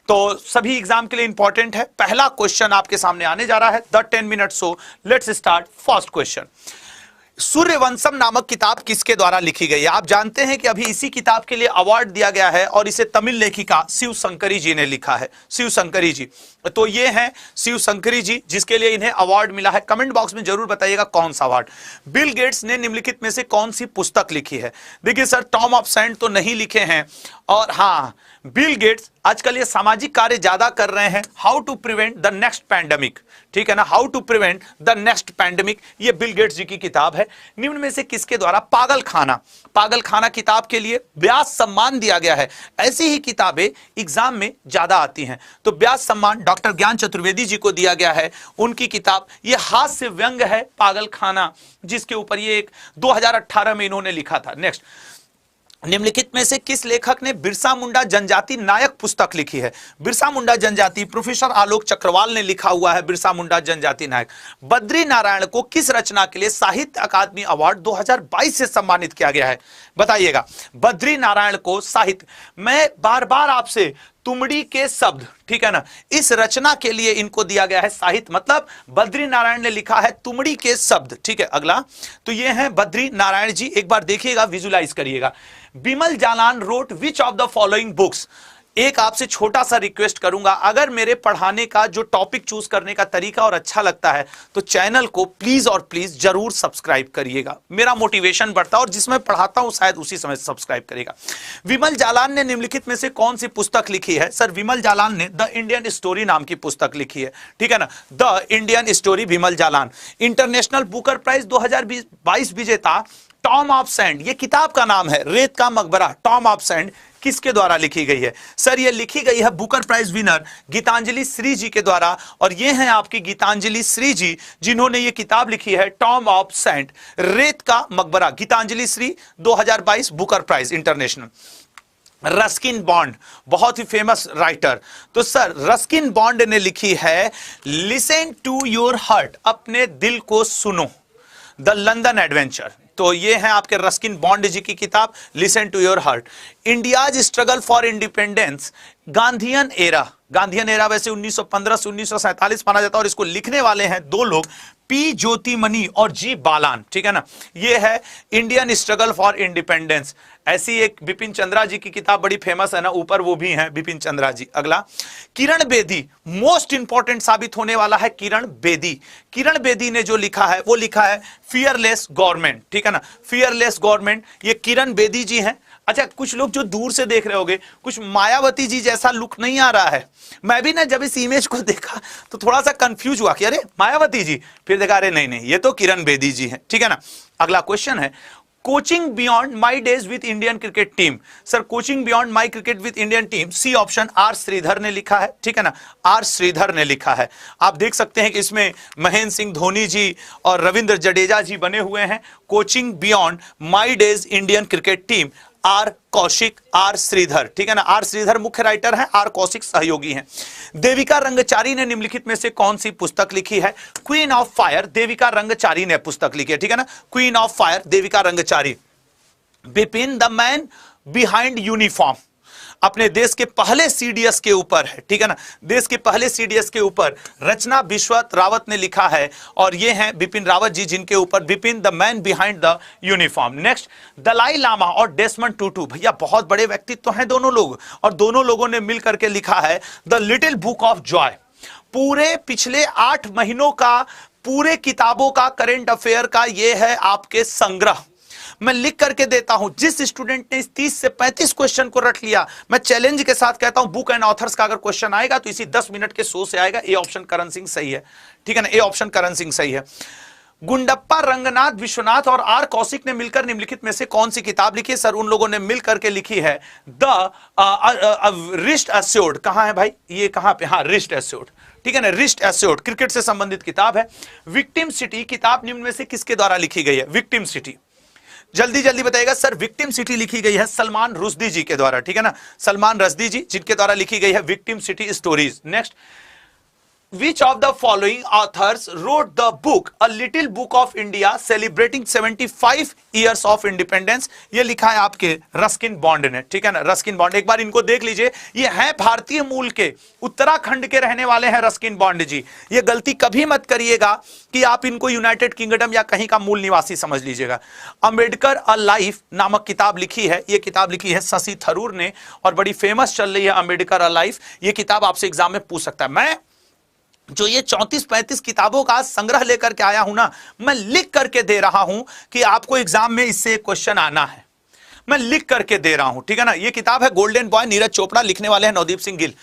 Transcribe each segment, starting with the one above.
तो सभी एग्जाम के लिए इंपॉर्टेंट है। पहला क्वेश्चन आपके सामने आने जा रहा है the 10 minute show. Let's start first question. Sooryavansham नामक किताब किसके द्वारा लिखी गई है? आप जानते हैं कि अभी इसी किताब के लिए अवार्ड दिया गया है और इसे तमिल लेखिका शिव शंकरी जी ने लिखा है। शिव शंकरी जी, तो ये हैं शिव शंकरी जी जिसके लिए इन्हें अवार्ड मिला है। कमेंट बॉक्स में जरूर बताइएगा कौन सा अवार्ड। बिल गेट्स ने निम्नलिखित में से कौन सी पुस्तक लिखी है? देखिए सर, टॉम ऑफ सैंड तो नहीं लिखे हैं, और हाँ, बिल गेट्स आजकल ये सामाजिक कार्य ज्यादा कर रहे हैं। How to prevent the next pandemic, ठीक है ना, how to prevent the next pandemic, ये बिल गेट्स जी की किताब है। निम्न में से किसके द्वारा पागल खाना किताब के लिए व्यास सम्मान दिया गया है? ऐसी ही किताबें एग्जाम में ज्यादा आती हैं, तो व्यास सम्मान डॉक्टर ज्ञान चतुर्वेदी जी को दिया गया है। उनकी किताब ये हास्य व्यंग है पागल खाना, जिसके ऊपर ये एक 2018 में इन्होंने लिखा था। नेक्स्ट, निम्नलिखित में से किस लेखक ने बिरसा मुंडा जनजाति नायक पुस्तक लिखी है? बिरसा मुंडा जनजाति प्रोफेसर आलोक चक्रवाल ने लिखा हुआ है, बिरसा मुंडा जनजाति नायक। बद्री नारायण को किस रचना के लिए साहित्य अकादमी अवार्ड 2022 से सम्मानित किया गया है? बताइएगा। बद्री नारायण को साहित्य, मैं बार बार आपसे तुमड़ी के शब्द, ठीक है ना, इस रचना के लिए इनको दिया गया है साहित्य, मतलब बद्री नारायण ने लिखा है तुमड़ी के शब्द, ठीक है। अगला, तो ये हैं बद्री नारायण जी, एक बार देखिएगा, विजुलाइज करिएगा। Bimal Jalan wrote which of the following books? एक आपसे छोटा सा रिक्वेस्ट करूंगा, अगर मेरे पढ़ाने का जो टॉपिक चूज करने का तरीका और अच्छा लगता है तो चैनल को प्लीज और प्लीज जरूर सब्सक्राइब करिएगा, मेरा मोटिवेशन बढ़ता है, और जिसमें पढ़ाता हूं शायद उसी समय सब्सक्राइब करेगा। विमल जालान ने निम्नलिखित में से कौन सी पुस्तक लिखी है? सर, विमल जालान ने द इंडियन स्टोरी नाम की पुस्तक लिखी है, ठीक है ना, the Indian story, Vimal Jalan. International Booker prize 2022 विजेता टॉम ऑफ सैंड, ये किताब का नाम है, रेत का मकबरा, टॉम ऑफ सैंड, किसके द्वारा लिखी गई है? सर, ये लिखी गई है Booker prize winner Geetanjali Shree ji के द्वारा, और ये हैं आपकी गीतांजलि श्री जी जिन्होंने ये किताब लिखी है टॉम ऑफ सैंड, रेत का मकबरा। Geetanjali Shree 2022 Booker prize international. Ruskin Bond, बहुत ही फेमस राइटर, तो सर रस्किन बॉन्ड ने लिखी है लिसन टू योर हार्ट, अपने दिल को सुनो, द लंदन एडवेंचर। तो ये हैं आपके रस्किन बॉन्ड जी की किताब listen to your heart. India's struggle for independence, Gandhian era वैसे 1915 से 1947 माना जाता है, और इसको लिखने वाले हैं दो लोग, पी ज्योतिमणि और जी बालान, ठीक है ना। ये है इंडियन स्ट्रगल फॉर इंडिपेंडेंस। ऐसी एक बिपिन चंद्रा जी की किताब बड़ी फेमस है ना, ऊपर वो भी हैं बिपिन चंद्रा जी। अगला, किरण बेदी, मोस्ट इंपॉर्टेंट साबित होने वाला है किरण बेदी। किरण बेदी ने जो लिखा है वो लिखा है फियरलेस गवर्नमेंट, ठीक है ना, फियरलेस गवर्नमेंट, ये किरण बेदी जी हैं। अच्छा, कुछ लोग जो दूर से देख रहे होंगे, कुछ मायावती जी जैसा लुक नहीं आ रहा है? मैं भी ना जब इस इमेज को देखा तो थोड़ा सा कंफ्यूज हुआ कि अरे मायावती जी, फिर देखा अरे नहीं, ये तो किरण बेदी जी हैं, ठीक है ना। अगला क्वेश्चन है, coaching beyond my days with Indian cricket team. Sir, coaching beyond my cricket with Indian team, C option, R Sridhar ने लिखा है, ठीक है ना, आर श्रीधर ने लिखा है। आप देख सकते हैं कि इसमें महेंद्र सिंह धोनी जी और रविंद्र जडेजा जी बने हुए हैं। Coaching beyond my days Indian cricket team, R Kaushik, R Sridhar, ठीक है ना, आर श्रीधर मुख्य राइटर हैं, आर कौशिक सहयोगी हैं। देविका रंगचारी ने निम्नलिखित में से कौन सी पुस्तक लिखी है? Queen of fire, Devika Rangachari ने पुस्तक लिखी है, ठीक है ना, queen of fire, Devika Rangachari. Bipin the man behind uniform, अपने देश के पहले सीडीएस के ऊपर है, ठीक है ना, देश के पहले सीडीएस के ऊपर रचना विश्वत रावत ने लिखा है, और ये हैं बिपिन रावत जी जिनके ऊपर Bipin the man behind the uniform. Next, Dalai Lama और डेसमंड टूटू, भैया बहुत बड़े व्यक्तित्व हैं दोनों लोग, और दोनों लोगों ने मिलकर के लिखा है the little book of Joy. पूरे पिछले 8 महीनों का, पूरे किताबों का, करेंट अफेयर का ये है आपके संग्रह। मैं लिख करके देता हूं, जिस स्टूडेंट ने इस 30 से 35 क्वेश्चन को रट लिया, मैं चैलेंज के साथ कहता हूं बुक एंड ऑथर्स का अगर क्वेश्चन आएगा तो इसी 10 मिनट के शो से आएगा। ए ऑप्शन करण सिंह सही है, ठीक है ना, ए ऑप्शन करण सिंह सही है। गुंडप्पा रंगनाथ विश्वनाथ और आर कौशिक ने मिलकर निम्नलिखित में से कौन सी किताब लिखी है? सर, उन लोगों ने मिलकर के लिखी है द रिस्ट एश्योर्ड। कहां है भाई ये, कहां पे? हाँ, रिस्ट एश्योर्ड, ठीक है ना, रिस्ट एश्योर्ड, क्रिकेट से संबंधित किताब है। विक्टिम सिटी किताब निम्न में से किसके द्वारा लिखी गई है? विक्टिम सिटी, जल्दी जल्दी बताइएगा। सर, विक्टिम सिटी लिखी गई है सलमान रुश्दी जी के द्वारा, ठीक है ना, सलमान रुश्दी जी जिनके द्वारा लिखी गई है victim city stories. Next, Which of the following authors wrote the book A Little Book of India Celebrating 75 Years of Independence? ये लिखा है आपके रस्किन बॉन्ड ने, ठीक है ना, रस्किन बॉन्ड। एक बार इनको देख लीजिए, ये हैं भारतीय मूल के, उत्तराखंड के रहने वाले हैं रस्किन बॉन्ड जी। ये गलती कभी मत करिएगा कि आप इनको यूनाइटेड किंगडम या कहीं का मूल निवासी समझ लीजिएगा। अंबेडकर अ लाइफ नामक किताब लिखी है, ये किताब लिखी है शशि थरूर ने और बड़ी फेमस चल रही है अंबेडकर अ लाइफ। ये किताब आपसे एग्जाम में पूछ सकता है। मैं जो ये 34-35 किताबों का संग्रह लेकर के आया हूं ना, मैं लिख करके दे रहा हूं कि आपको एग्जाम में इससे क्वेश्चन आना है, मैं लिख करके दे रहा हूं, ठीक है ना। ये किताब है गोल्डन बॉय, नीरज चोपड़ा, लिखने वाले हैं नवदीप सिंह गिल।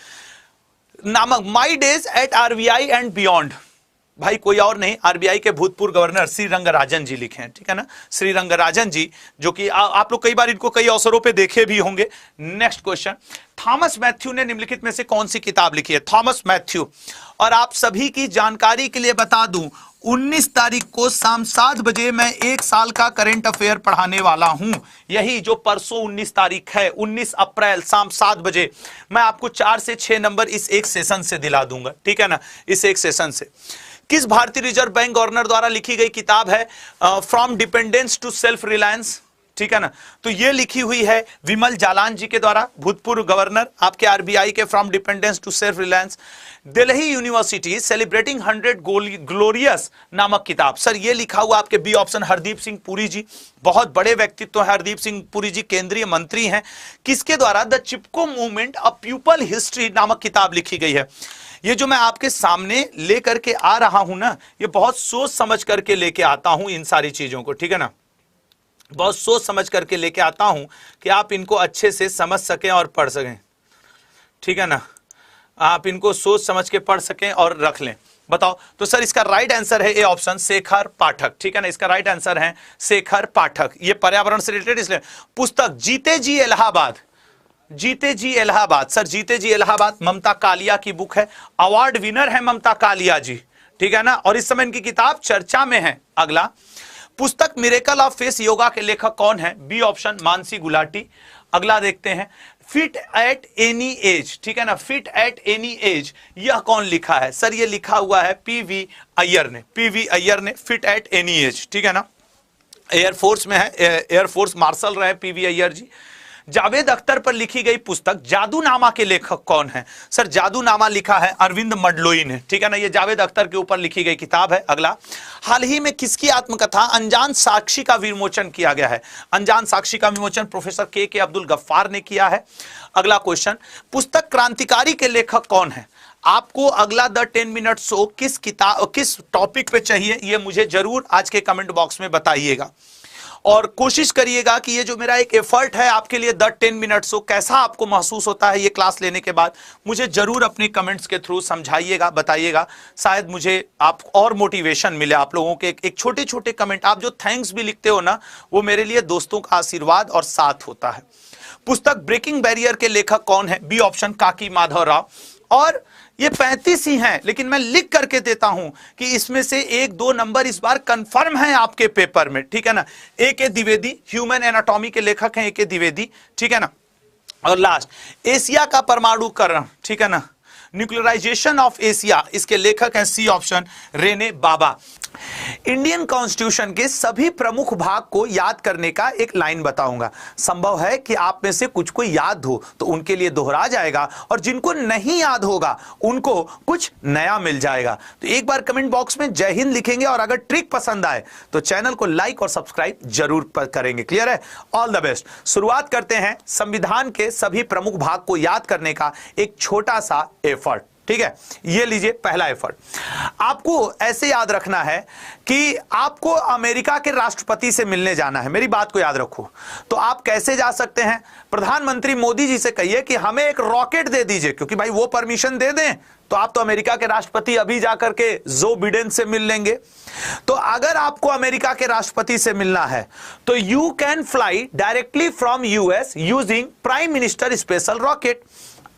नामक my days at RBI and beyond, भाई कोई और नहीं, आरबीआई के भूतपूर्व गवर्नर श्री रंगराजन जी लिखे हैं, ठीक है ना, श्री रंगराजन जी, जो कि आप लोग कई बार इनको कई अवसरों पे देखे भी होंगे। नेक्स्ट क्वेश्चन, थॉमस मैथ्यू ने निम्नलिखित में से कौन सी किताब लिखी है? Thomas Matthew. और आप सभी की जानकारी के लिए बता दूं, 19 तारीख को शाम 7 बजे मैं 1 साल का करंट अफेयर पढ़ाने वाला हूं। यही जो परसों 19 तारीख है, 19 अप्रैल शाम 7 बजे मैं आपको 4 से 6 नंबर इस एक सेशन से दिला दूंगा, ठीक है ना, इस एक सेशन से। किस भारतीय रिजर्व बैंक गवर्नर द्वारा लिखी गई किताब है from dependence to self reliance, ठीक है ना? तो ये लिखी हुई है विमल जालान जी के द्वारा, भूतपूर्व गवर्नर आपके आरबीआई के, from dependence to self reliance. Delhi university celebrating 100 glorious नामक किताब, सर ये लिखा हुआ आपके बी ऑप्शन हरदीप सिंह पुरी जी, बहुत बड़े व्यक्तित्व है हरदीप सिंह पुरी जी, केंद्रीय मंत्री हैं। किसके द्वारा? The Chipko movement a people history नामक किताब लिखी गई है। ये जो मैं आपके सामने लेकर के आ रहा हूं ना, ये बहुत सोच समझ करके लेके आता हूं इन सारी चीजों को, ठीक है ना, बहुत सोच समझ करके लेके आता हूं कि आप इनको अच्छे से समझ सकें और पढ़ सकें, ठीक है ना, आप इनको सोच समझ के पढ़ सकें और रख लें। बताओ तो सर इसका राइट आंसर है ए ऑप्शन, शेखर पाठक, ठीक है ना, इसका राइट आंसर है शेखर पाठक। ये पर्यावरण से रिलेटेड, इसलिए पुस्तक जीते जी इलाहाबाद, जीते जी इलाहाबाद, सर जीते जी इलाहाबाद ममता कालिया की बुक है, अवार्ड विनर है ममता कालिया जी, ठीक है ना, और इस समय इनकी किताब चर्चा में है। अगला, पुस्तक मिरेकल ऑफ फेस योगा के लेखक कौन है? B option Mansi Gulati. अगला देखते हैं, फिट एट एनी एज, ठीक है ना, फिट एट एनी एज, यह कौन लिखा है? सर ये लिखा हुआ है पीवी अय्यर ने, पीवी अय्यर ने, फिट एट एनी एज, ठीक है ना, एयरफोर्स में है, एयरफोर्स मार्शल रहे पीवी अय्यर जी। जावेद अख्तर पर लिखी गई पुस्तक जादूनामा के लेखक कौन है? सर जादूनामा लिखा है अरविंद मडलोई ने, ठीक है ना, ये जावेद अख्तर के ऊपर लिखी गई किताब है। अगला, हाल ही में किसकी आत्मकथा अनजान साक्षी का विमोचन किया गया है? अनजान साक्षी का विमोचन प्रोफेसर के अब्दुल गफ्फार ने किया है। अगला क्वेश्चन, पुस्तक क्रांतिकारी के लेखक कौन है? आपको अगला द 10 मिनट शो किस किताब, किस टॉपिक पे चाहिए, ये मुझे जरूर आज के कमेंट बॉक्स में बताइएगा और कोशिश करिएगा कि ये जो मेरा एक एफर्ट है आपके लिए द 10 मिनट शो, कैसा आपको महसूस होता है ये क्लास लेने के बाद, मुझे जरूर अपने कमेंट्स के थ्रू समझाइएगा, बताइएगा। शायद मुझे आप और मोटिवेशन मिले, आप लोगों के एक छोटे छोटे कमेंट, आप जो थैंक्स भी लिखते हो ना, वो मेरे लिए दोस्तों का आशीर्वाद और साथ होता है। पुस्तक ब्रेकिंग बैरियर के लेखक कौन है? बी ऑप्शन काकी माधव राव। और ये 35 ही हैं, लेकिन मैं लिख करके देता हूं कि इसमें से 1-2 नंबर इस बार कंफर्म है आपके पेपर में, ठीक है ना। ए.के. द्विवेदी, ह्यूमन एनाटॉमी के लेखक हैं ए.के. द्विवेदी, ठीक है ना। और लास्ट, एशिया का परमाणुकरण, ठीक है ना, न्यूक्लियराइजेशन ऑफ एशिया, इसके लेखक हैं सी ऑप्शन रेने बाबा। इंडियन कॉन्स्टिट्यूशन के सभी प्रमुख भाग को याद करने का एक लाइन बताऊंगा। संभव है कि आप में से कुछ को याद हो तो उनके लिए दोहरा जाएगा, और जिनको नहीं याद होगा उनको कुछ नया मिल जाएगा। तो एक बार कमेंट बॉक्स में जय हिंद लिखेंगे, और अगर ट्रिक पसंद आए तो चैनल को लाइक और सब्सक्राइब जरूर करेंगे। क्लियर है? All the best. शुरुआत करते हैं संविधान के सभी प्रमुख भाग को याद करने का एक छोटा सा एफर्ट, ठीक है। ये लीजिए पहला एफर्ट। आपको ऐसे याद रखना है कि आपको अमेरिका के राष्ट्रपति से मिलने जाना है, मेरी बात को याद रखो। तो आप कैसे जा सकते हैं? प्रधानमंत्री मोदी जी से कहिए कि हमें एक रॉकेट दे दीजिए, क्योंकि भाई वो परमिशन दे दें तो आप तो अमेरिका के राष्ट्रपति अभी जाकर के जो बिडेन से मिल लेंगे। तो अगर आपको अमेरिका के राष्ट्रपति से मिलना है तो you can fly directly from US using prime minister special rocket.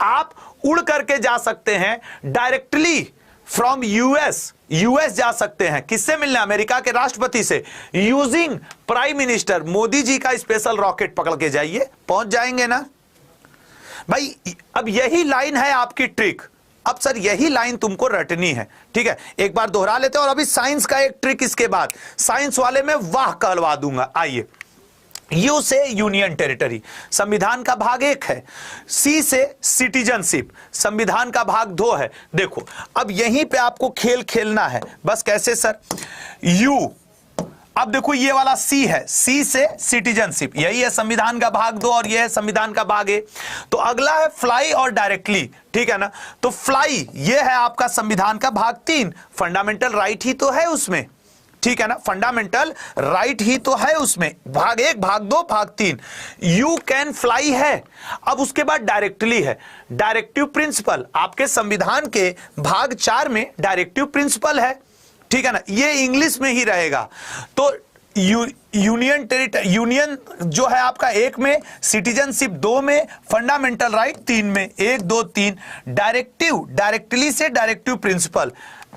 आप उड़ करके जा सकते हैं डायरेक्टली फ्रॉम यूएस जा सकते हैं। किससे मिलना? अमेरिका के राष्ट्रपति से, using prime minister Modi ji का स्पेशल रॉकेट पकड़ के जाइए, पहुंच जाएंगे ना भाई। अब यही लाइन है आपकी ट्रिक। अब सर यही लाइन तुमको रटनी है, ठीक है, एक बार दोहरा लेते हैं। और अभी साइंस का एक ट्रिक इसके बाद साइंस वाले में वाह कहलवा दूंगा। आइए, यू से यूनियन टेरिटरी, संविधान का भाग 1 है। सी से सिटीजनशिप, संविधान का भाग 2 है। देखो अब यहीं पे आपको खेल खेलना है, बस कैसे सर, यू, अब देखो ये वाला सी है, सी से सिटीजनशिप, यही है संविधान का भाग 2 और ये है संविधान का भाग 1। तो अगला है फ्लाई और डायरेक्टली, ठीक है ना। तो फ्लाई ये है आपका संविधान का भाग 3, फंडामेंटल राइट ही तो है उसमें, ठीक है ना, फंडामेंटल राइट ही तो है उसमें, भाग 1 भाग 2 भाग 3। यू कैन फ्लाई है। अब उसके बाद डायरेक्टली है, डायरेक्टिव प्रिंसिपल आपके संविधान के भाग 4 में डायरेक्टिव प्रिंसिपल है, ठीक है ना, ये इंग्लिश में ही रहेगा। तो यूनियन टेरिटरी, यूनियन जो है आपका 1 में, सिटीजनशिप 2 में, फंडामेंटल राइट 3 में, 1 2 3। डायरेक्टिव, डायरेक्टली से डायरेक्टिव प्रिंसिपल,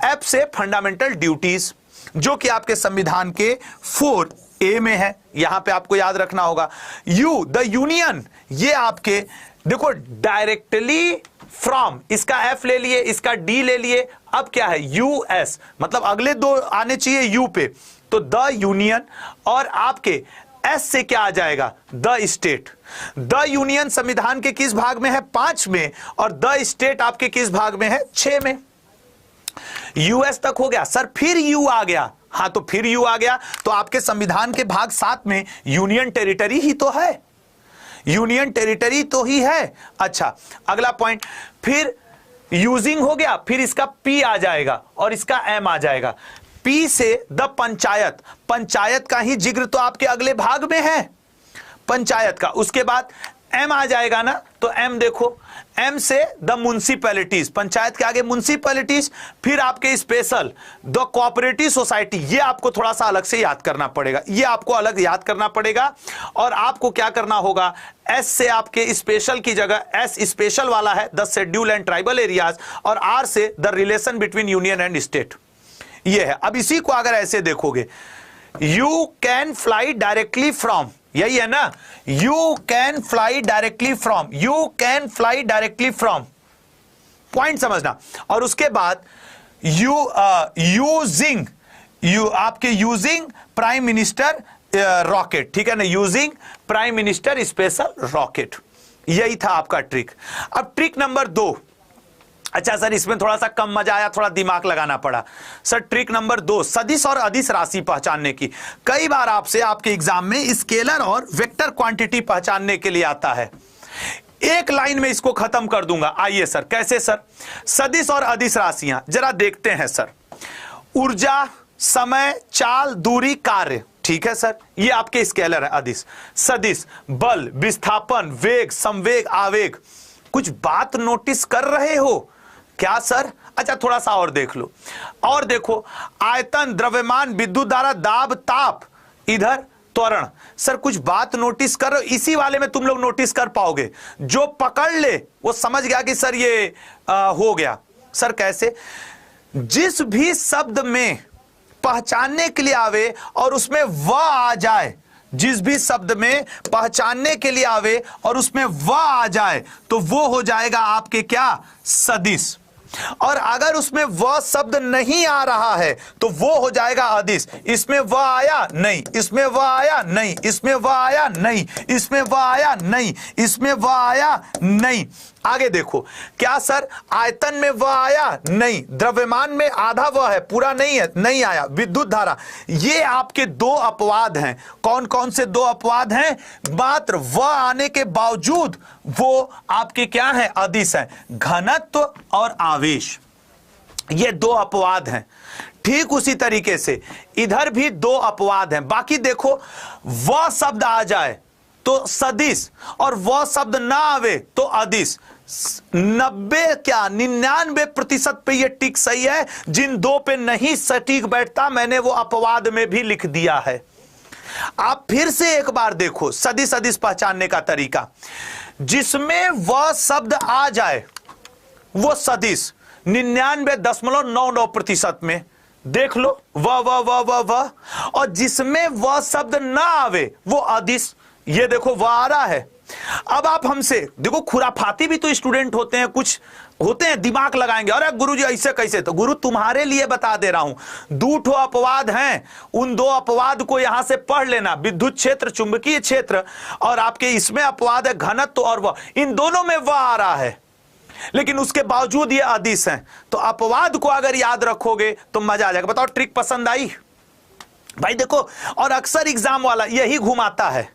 एफ से फंडामेंटल ड्यूटीज, जो कि आपके संविधान के 4A में है, यहां पे आपको याद रखना होगा। यू द यूनियन, ये आपके देखो डायरेक्टली फ्रॉम, इसका F ले लिए, इसका D ले लिए, अब क्या है US, मतलब अगले 2 आने चाहिए U पे, तो द यूनियन, और आपके S से क्या आ जाएगा, द स्टेट। द यूनियन संविधान के किस भाग में है, 5 में, और द स्टेट आपके किस भाग में है, 6 में। US तक हो गया सर, फिर U आ गया, हाँ तो फिर U आ गया, तो आपके संविधान के भाग 7 में यूनियन टेरिटरी ही तो है, यूनियन टेरिटरी तो ही है। अच्छा अगला पॉइंट, फिर यूजिंग हो गया, फिर इसका P आ जाएगा और इसका M आ जाएगा। P से द पंचायत, पंचायत का ही जिक्र तो आपके अगले भाग में है, पंचायत का। उसके बाद M आ जाएगा ना, तो M देखो, M से द म्युनिसिपैलिटीज, पंचायत के आगे म्युनिसिपैलिटीज, फिर आपके स्पेशल द कोऑपरेटिव सोसाइटी, ये आपको थोड़ा सा अलग से याद करना पड़ेगा, ये आपको अलग याद करना पड़ेगा। और आपको क्या करना होगा, S से आपके स्पेशल की जगह S स्पेशल वाला है the schedule and tribal areas, और R से the relation between union and state, ये है। अब इसी को अगर ऐसे देखोगे, you can fly directly from, यही है ना, you can fly directly from, you can fly directly from, point समझना। और उसके बाद यूजिंग, आपके यूजिंग प्राइम मिनिस्टर रॉकेट, ठीक है ना, using prime minister special rocket, यही था आपका ट्रिक। अब ट्रिक नंबर 2, अच्छा सर इसमें थोड़ा सा कम मजा आया, थोड़ा दिमाग लगाना पड़ा। सर ट्रिक नंबर 2, सदिश और अदिश राशि पहचानने की। कई बार आपसे आपके एग्जाम में स्केलर और वेक्टर क्वांटिटी पहचानने के लिए आता है, एक लाइन में इसको खत्म कर दूंगा। आइए सर, कैसे सर, सदिश और अदिश राशियां जरा देखते हैं सर। ऊर्जा, समय, चाल, दूरी, कार्य, ठीक है सर, ये आपके स्केलर है अदिश। सदिश, बल, विस्थापन, वेग, संवेग, आवेग। कुछ बात नोटिस कर रहे हो क्या सर? अच्छा थोड़ा सा और देख लो, और देखो, आयतन, द्रव्यमान, विद्युत धारा, दाब, ताप, इधर त्वरण। सर कुछ बात नोटिस कर रहे हो, इसी वाले में तुम लोग नोटिस कर पाओगे, जो पकड़ ले वो समझ गया कि सर ये हो गया। सर कैसे? जिस भी शब्द में पहचानने के लिए आवे और उसमें व आ जाए, जिस भी शब्द में पहचानने के लिए आवे और उसमें व आ जाए, तो वो हो जाएगा आपके क्या, सदिश। और अगर उसमें वह शब्द नहीं आ रहा है तो वो हो जाएगा अदिश। इसमें वह आया नहीं, इसमें वह आया नहीं, इसमें वह आया नहीं, इसमें वह आया नहीं, इसमें वह आया नहीं। आगे देखो, क्या सर आयतन में वह आया नहीं, द्रव्यमान में आधा वह है, पूरा नहीं है, नहीं आया, विद्युत धारा। ये आपके 2 अपवाद हैं। कौन कौन से 2 अपवाद हैं? मात्र वह आने के बावजूद वो आपके क्या है, अदिश है। घनत्व और आवेश, ये 2 अपवाद हैं। ठीक उसी तरीके से इधर भी 2 अपवाद हैं। बाकी देखो, वह शब्द आ जाए तो सदिश और वह शब्द ना आवे तो अदिश। 99% पे ये टिक सही है। जिन 2 पे नहीं सटीक बैठता मैंने वो अपवाद में भी लिख दिया है। आप फिर से एक बार देखो सदिश अदिश पहचानने का तरीका। जिसमें वह शब्द आ जाए वो सदिश 99.99% में देख लो, वह। और जिसमें वह शब्द ना आवे वो अदिश। ये देखो वह आ रहा है। अब आप हमसे देखो, खुराफाती भी तो स्टूडेंट होते हैं, कुछ होते हैं दिमाग लगाएंगे, अरे गुरुजी ऐसे कैसे, तो गुरु तुम्हारे लिए बता दे रहा हूं। 2 अपवाद हैं, उन 2 अपवाद को यहां से पढ़ लेना, विद्युत क्षेत्र, चुंबकीय क्षेत्र, और आपके इसमें अपवाद है घनत्व और वह, इन दोनों में वह आ रहा है, लेकिन उसके बावजूद ये अदिश हैं। तो अपवाद को अगर याद रखोगे तो मजा आ जाएगा। बताओ ट्रिक पसंद आई भाई? देखो, और अक्सर एग्जाम वाला यही घुमाता है,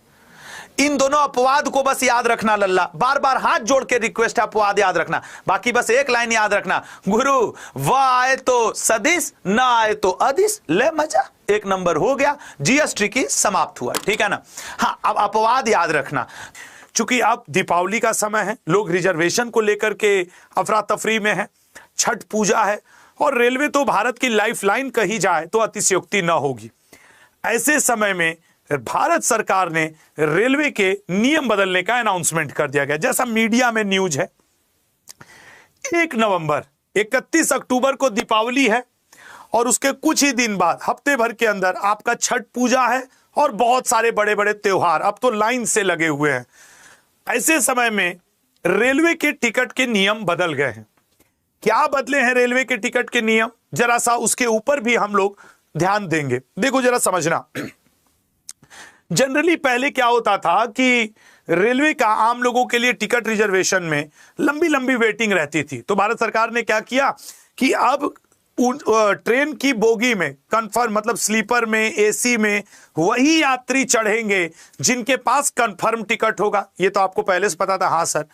इन दोनों अपवाद को बस याद रखना लल्ला, बार बार हाथ जोड़ के रिक्वेस्ट है, अपवाद याद रखना, बाकी बस एक लाइन याद रखना, गुरु वह आए तो सदिश, ना आए तो अदिश, ले मजा, 1 नंबर हो गया, जीएस ट्रिकी समाप्त हुआ, ठीक है ना। हाँ, अब अपवाद याद रखना। चूंकि अब दीपावली का समय है, लोग रिजर्वेशन को लेकर के अफरा तफरी में है, छठ पूजा है, और रेलवे तो भारत की लाइफलाइन कही जाए तो अतिशयोक्ति न होगी। ऐसे समय में भारत सरकार ने रेलवे के नियम बदलने का अनाउंसमेंट कर दिया गया। जैसा मीडिया में न्यूज है, 1 नवंबर 31 अक्टूबर को दीपावली है, और उसके कुछ ही दिन बाद हफ्ते भर के अंदर आपका छठ पूजा है, और बहुत सारे बड़े बड़े त्योहार अब तो लाइन से लगे हुए हैं। ऐसे समय में रेलवे के टिकट के नियम बदल गए हैं। क्या बदले हैं रेलवे के टिकट के नियम, जरा सा उसके ऊपर भी हम लोग ध्यान देंगे। देखो जरा समझना, जनरली पहले क्या होता था कि रेलवे का आम लोगों के लिए टिकट रिजर्वेशन में लंबी लंबी वेटिंग रहती थी। तो भारत सरकार ने क्या किया कि अब ट्रेन की बोगी में कंफर्म, मतलब स्लीपर में, एसी में वही यात्री चढ़ेंगे जिनके पास कंफर्म टिकट होगा। ये तो आपको पहले से पता था, हाँ सर,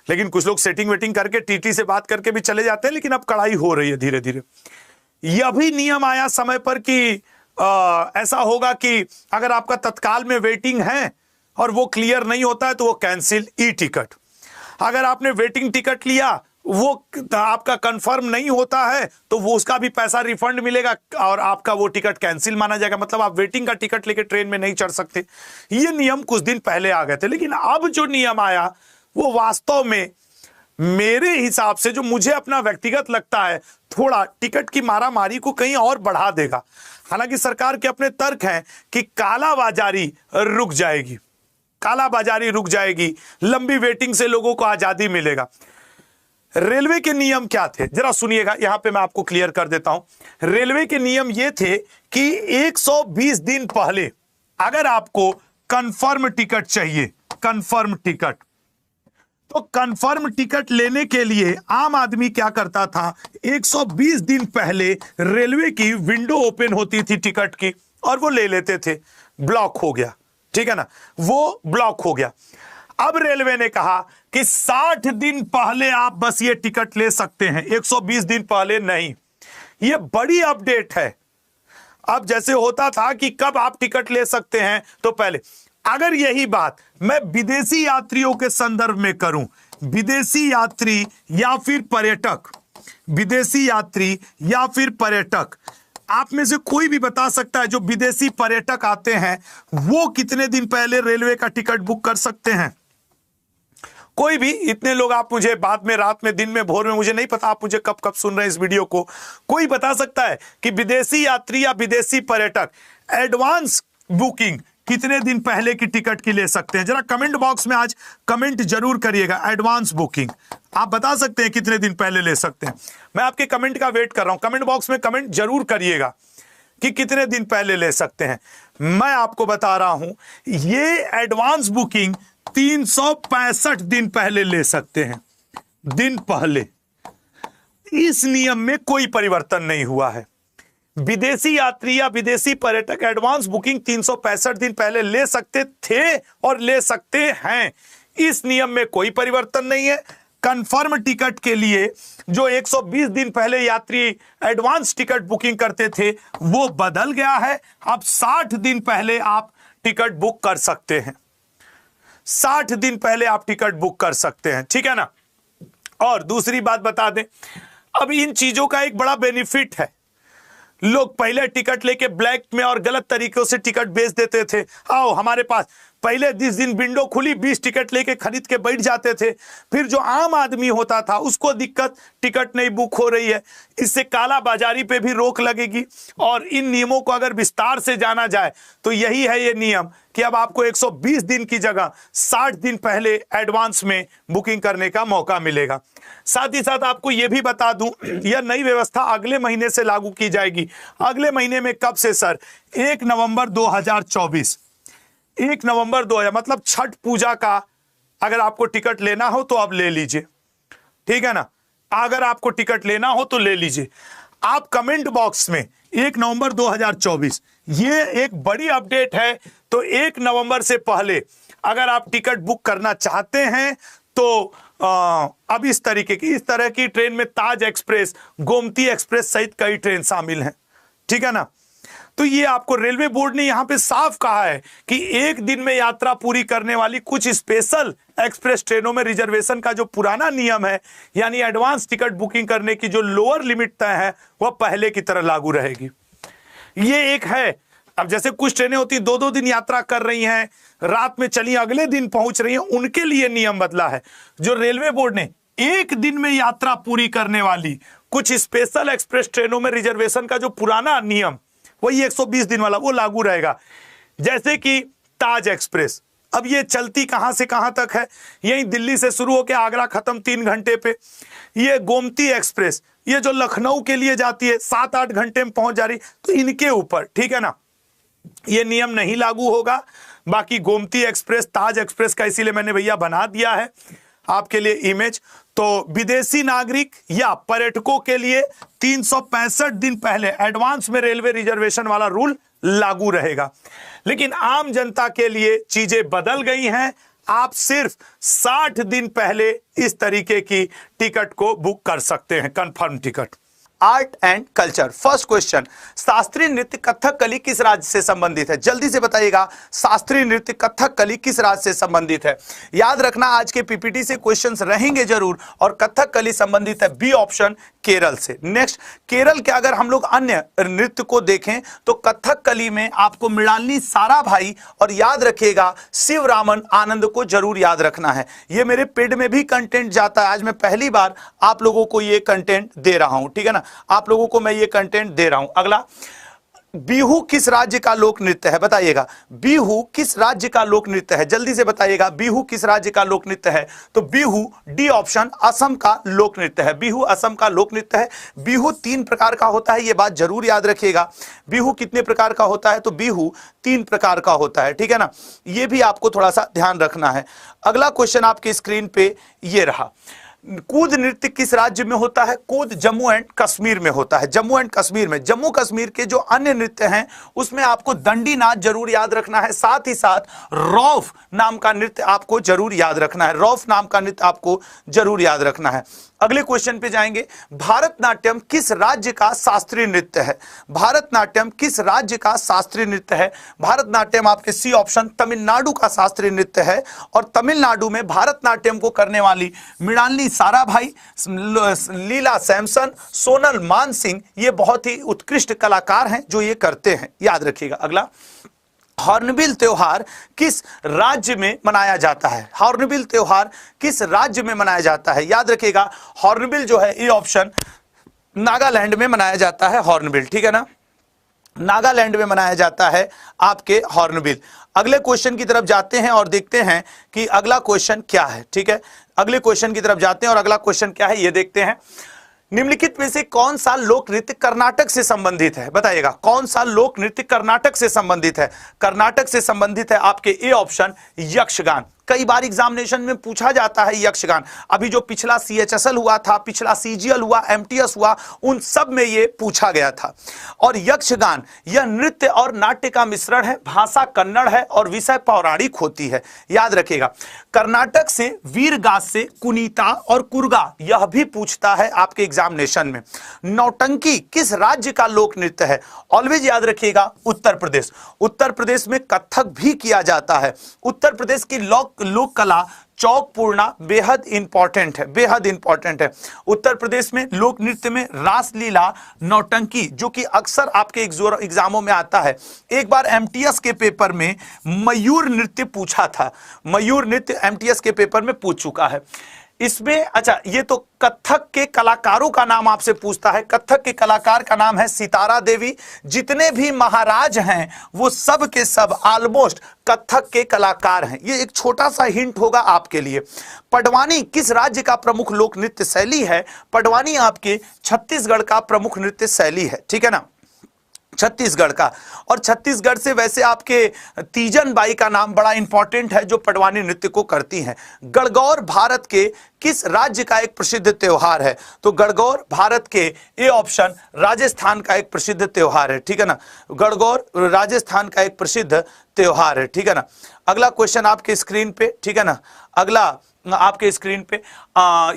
लेकिन कुछ लोग सेटिंग वेटिंग करके टीटी से बात करके भी चले जाते हैं, लेकिन अब कड़ाई हो रही है धीरे धीरे। यह भी नियम आया समय पर कि ऐसा होगा कि अगर आपका तत्काल में वेटिंग है और वो क्लियर नहीं होता है तो वो कैंसिल ई टिकट। अगर आपने वेटिंग टिकट लिया, वो आपका कंफर्म नहीं होता है तो वो उसका भी पैसा रिफंड मिलेगा और आपका वो टिकट कैंसिल माना जाएगा, मतलब आप वेटिंग का टिकट लेके ट्रेन में नहीं चढ़ सकते। ये नियम कुछ दिन पहले आ गए थे, लेकिन अब जो नियम आया वो वास्तव में मेरे हिसाब से, जो मुझे अपना व्यक्तिगत लगता है, थोड़ा टिकट की मारामारी को कहीं और बढ़ा देगा। हालांकि सरकार के अपने तर्क हैं कि कालाबाजारी रुक जाएगी, कालाबाजारी रुक जाएगी, लंबी वेटिंग से लोगों को आजादी मिलेगा। रेलवे के नियम क्या थे जरा सुनिएगा, यहां पे मैं आपको क्लियर कर देता हूं। रेलवे के नियम ये थे कि 120 दिन पहले अगर आपको कंफर्म टिकट चाहिए, कंफर्म टिकट, तो कंफर्म टिकट लेने के लिए आम आदमी क्या करता था, 120 दिन पहले रेलवे की विंडो ओपन होती थी टिकट की और वो ले लेते थे। ब्लॉक हो गया, ठीक है ना, वो ब्लॉक हो गया। अब रेलवे ने कहा कि 60 दिन पहले आप बस ये टिकट ले सकते हैं, 120 दिन पहले नहीं। ये बड़ी अपडेट है। अब जैसे होता था कि कब आप टिकट ले सकते हैं, तो पहले अगर यही बात मैं विदेशी यात्रियों के संदर्भ में करूं, विदेशी यात्री या फिर पर्यटक, विदेशी यात्री या फिर पर्यटक, आप में से कोई भी बता सकता है जो विदेशी पर्यटक आते हैं वो कितने दिन पहले रेलवे का टिकट बुक कर सकते हैं? कोई भी, इतने लोग आप मुझे बाद में, रात में, दिन में, भोर में, मुझे नहीं पता आप मुझे कब कब सुन रहे हैं इस वीडियो को, कोई बता सकता है कि विदेशी यात्री या विदेशी पर्यटक एडवांस बुकिंग कितने दिन पहले की टिकट की ले सकते हैं? जरा कमेंट बॉक्स में आज कमेंट जरूर करिएगा। एडवांस बुकिंग आप बता सकते हैं कितने दिन पहले ले सकते हैं? मैं आपके कमेंट का वेट कर रहा हूं, कमेंट बॉक्स में कमेंट जरूर करिएगा कि कितने दिन पहले ले सकते हैं। मैं आपको बता रहा हूं, ये एडवांस बुकिंग 365 दिन पहले ले सकते हैं, दिन पहले। इस नियम में कोई परिवर्तन नहीं हुआ है। विदेशी यात्री या विदेशी पर्यटक एडवांस बुकिंग 365 दिन पहले ले सकते थे और ले सकते हैं। इस नियम में कोई परिवर्तन नहीं है। कंफर्म टिकट के लिए जो 120 दिन पहले यात्री एडवांस टिकट बुकिंग करते थे वो बदल गया है। अब 60 दिन पहले आप टिकट बुक कर सकते हैं, 60 दिन पहले आप टिकट बुक कर सकते हैं, ठीक है ना। और दूसरी बात बता दें, अब इन चीजों का एक बड़ा बेनिफिट है। लोग पहले टिकट लेके ब्लैक में और गलत तरीकों से टिकट बेच देते थे, आओ हमारे पास पहले जिस दिन विंडो खुली 20 टिकट लेके खरीद के बैठ जाते थे। फिर जो आम आदमी होता था उसको दिक्कत, टिकट नहीं बुक हो रही है। इससे काला बाजारी पे भी रोक लगेगी। और इन नियमों को अगर विस्तार से जाना जाए तो यही है ये नियम कि अब आपको 120 दिन की जगह 60 दिन पहले एडवांस में बुकिंग करने का मौका मिलेगा। साथ ही साथ आपको यह भी बता दूं, यह नई व्यवस्था अगले महीने से लागू की जाएगी। अगले महीने में कब से सर? 1 नवंबर 2024। 1 नवंबर 2000 मतलब छठ पूजा का अगर आपको टिकट लेना हो तो आप ले लीजिए, ठीक है ना। अगर आपको टिकट लेना हो तो ले लीजिए। आप कमेंट बॉक्स में 1 नवंबर 2024 ये एक बड़ी अपडेट है। तो 1 नवंबर से पहले अगर आप टिकट बुक करना चाहते हैं तो अब इस तरह की ट्रेन में ताज एक्सप्रेस, गोमती एक्सप्रेस सहित कई ट्रेन शामिल हैं, ठीक है ना। तो ये आपको रेलवे बोर्ड ने यहां पे साफ कहा है कि एक दिन में यात्रा पूरी करने वाली कुछ स्पेशल एक्सप्रेस ट्रेनों में रिजर्वेशन का जो पुराना नियम है, यानी एडवांस टिकट बुकिंग करने की जो लोअर लिमिट तय है, वह पहले की तरह लागू रहेगी। ये एक है। अब जैसे कुछ ट्रेनें होती 2-2 दिन यात्रा कर रही हैं, रात में चली अगले दिन पहुंच रही हैं, उनके लिए नियम बदला है। जो रेलवे बोर्ड ने एक दिन में यात्रा पूरी करने वाली कुछ स्पेशल एक्सप्रेस ट्रेनों में रिजर्वेशन का जो पुराना नियम, वही 120 दिन वाला, वो लागू रहेगा। जैसे कि ताज एक्सप्रेस, अब ये चलती कहां से कहां तक है? यही दिल्ली से शुरू होकर आगरा खत्म 3 घंटे पे। ये गोमती एक्सप्रेस, ये जो लखनऊ के लिए जाती है 7-8 घंटे में पहुंच जा रही, तो इनके ऊपर, ठीक है ना, ये नियम नहीं लागू होगा। बाकी गोमती एक्सप्रेस, ताज एक्सप्रेस का इसीलिए मैंने भैया बना दिया है आपके लिए इमेज। तो विदेशी नागरिक या पर्यटकों के लिए 365 दिन पहले एडवांस में रेलवे रिजर्वेशन वाला रूल लागू रहेगा। लेकिन आम जनता के लिए चीजें बदल गई हैं। आप सिर्फ 60 दिन पहले इस तरीके की टिकट को बुक कर सकते हैं, confirm ticket. Art and culture, first question, शास्त्रीय नृत्य कथकली किस राज्य से संबंधित है? जल्दी से बताइएगा, शास्त्रीय नृत्य कथकली किस राज्य से संबंधित है? याद रखना आज के पीपीटी से क्वेश्चंस रहेंगे जरूर, और कथकली संबंधित है बी ऑप्शन, केरल से। नेक्स्ट, केरल के अगर हम लोग अन्य नृत्य को देखें तो कथकली में आपको मृणालिनी साराभाई और याद रखिएगा शिवरामन आनंद को जरूर याद रखना है। ये मेरे पेड में भी कंटेंट जाता है, आज मैं पहली बार आप लोगों को ये कंटेंट दे रहा हूं, ठीक है ना, आप लोगों को मैं ये कंटेंट दे रहा हूं। अगला, बिहू किस राज्य का लोक नृत्य है? बताइएगा, बिहू किस राज्य का लोक नृत्य है? जल्दी से बताइएगा, बिहू किस राज्य का लोक नृत्य है? तो बिहू, डी ऑप्शन, असम का लोक नृत्य है। बिहू असम का लोक नृत्य है। बिहू 3 प्रकार का होता है, ये बात जरूर याद रखिएगा। बिहू कितने प्रकार का होता है? तो बिहू 3 प्रकार का होता है, ठीक है ना, ये भी आपको थोड़ा सा ध्यान रखना है। अगला क्वेश्चन आपकी स्क्रीन पे ये रहा, कूद नृत्य किस राज्य में होता है? कूद जम्मू एंड कश्मीर में होता है। जम्मू एंड कश्मीर में, जम्मू कश्मीर के जो अन्य नृत्य हैं उसमें आपको दंडी नाच जरूर याद रखना है। साथ ही साथ रौफ नाम का नृत्य आपको जरूर याद रखना है। रौफ नाम का नृत्य आपको जरूर याद रखना है। अगले क्वेश्चन पे जाएंगे, भारतनाट्यम किस राज्य का शास्त्रीय नृत्य है? भारतनाट्यम किस राज्य का शास्त्रीय नृत्य है? भारतनाट्यम आपके सी ऑप्शन, तमिलनाडु का शास्त्रीय नृत्य है। और तमिलनाडु में भारतनाट्यम को करने वाली मृणालिनी साराभाई, लीला सैमसन, सोनल मानसिंह, ये बहुत ही उत्कृष्ट कलाकार हैं जो ये करते हैं, याद रखिएगा। अगला, हॉर्नबिल त्योहार किस राज्य में मनाया जाता है? हॉर्नबिल त्योहार किस राज्य में मनाया जाता है? याद रखिएगा, हॉर्नबिल जो है ये ऑप्शन, नागालैंड में मनाया जाता है हॉर्नबिल, ठीक है ना, नागालैंड में मनाया जाता है आपके हॉर्नबिल। अगले क्वेश्चन की तरफ जाते हैं और देखते हैं कि अगला क्वेश्चन क्या है, ठीक है। अगले क्वेश्चन की तरफ जाते हैं और अगला क्वेश्चन क्या है ये देखते हैं। निम्नलिखित में से कौन सा लोक नृत्य कर्नाटक से संबंधित है? बताइएगा, कौन सा लोक नृत्य कर्नाटक से संबंधित है? कर्नाटक से संबंधित है आपके ए ऑप्शन, यक्षगान। कई बार एग्जामिनेशन में पूछा जाता है यक्षगान। अभी जो पिछला CHSL हुआ था, पिछला CGL हुआ, MTS हुआ, उन सब में ये पूछा गया था। और यक्षगान यह नृत्य और नाट्य का मिश्रण है, भाषा कन्नड़ है और विषय पौराणिक होती है, याद रखिएगा। कर्नाटक से वीरगास से कुनीता और कुर्गा यह भी पूछता है आपके एग्जामिनेशन में। नौटंकी किस राज्य का लोक नृत्य है? ऑलवेज याद रखिएगा, उत्तर प्रदेश। उत्तर प्रदेश में कथक भी किया जाता है। उत्तर प्रदेश की लोक कला चौक पूर्णा बेहद इंपॉर्टेंट है, बेहद इंपॉर्टेंट है। उत्तर प्रदेश में लोक नृत्य में रासलीला, नौटंकी, जो कि अक्सर आपके एग्जामों में आता है। एक बार एमटीएस के पेपर में मयूर नृत्य पूछा था, मयूर नृत्य एमटीएस के पेपर में पूछ चुका है। इसमें अच्छा, ये तो कथक के कलाकारों का नाम आपसे पूछता है। कथक के कलाकार का नाम है सितारा देवी। जितने भी महाराज हैं वो सब के सब ऑलमोस्ट कथक के कलाकार हैं। ये एक छोटा सा हिंट होगा आपके लिए। पडवानी किस राज्य का प्रमुख लोक नृत्य शैली है? पडवानी आपके छत्तीसगढ़ का प्रमुख नृत्य शैली है, ठीक है ना, छत्तीसगढ़ का। और छत्तीसगढ़ से वैसे आपके तीजन बाई का नाम बड़ा इंपॉर्टेंट है जो पडवानी नृत्य को करती हैं। गणगौर भारत के किस राज्य का एक प्रसिद्ध त्योहार है? तो गणगौर भारत के, ए ऑप्शन, राजस्थान का एक प्रसिद्ध त्योहार है, ठीक है ना, गणगौर राजस्थान का एक प्रसिद्ध त्योहार है, ठीक है ना। अगला क्वेश्चन आपके स्क्रीन पे, ठीक है ना, अगला आपके स्क्रीन पे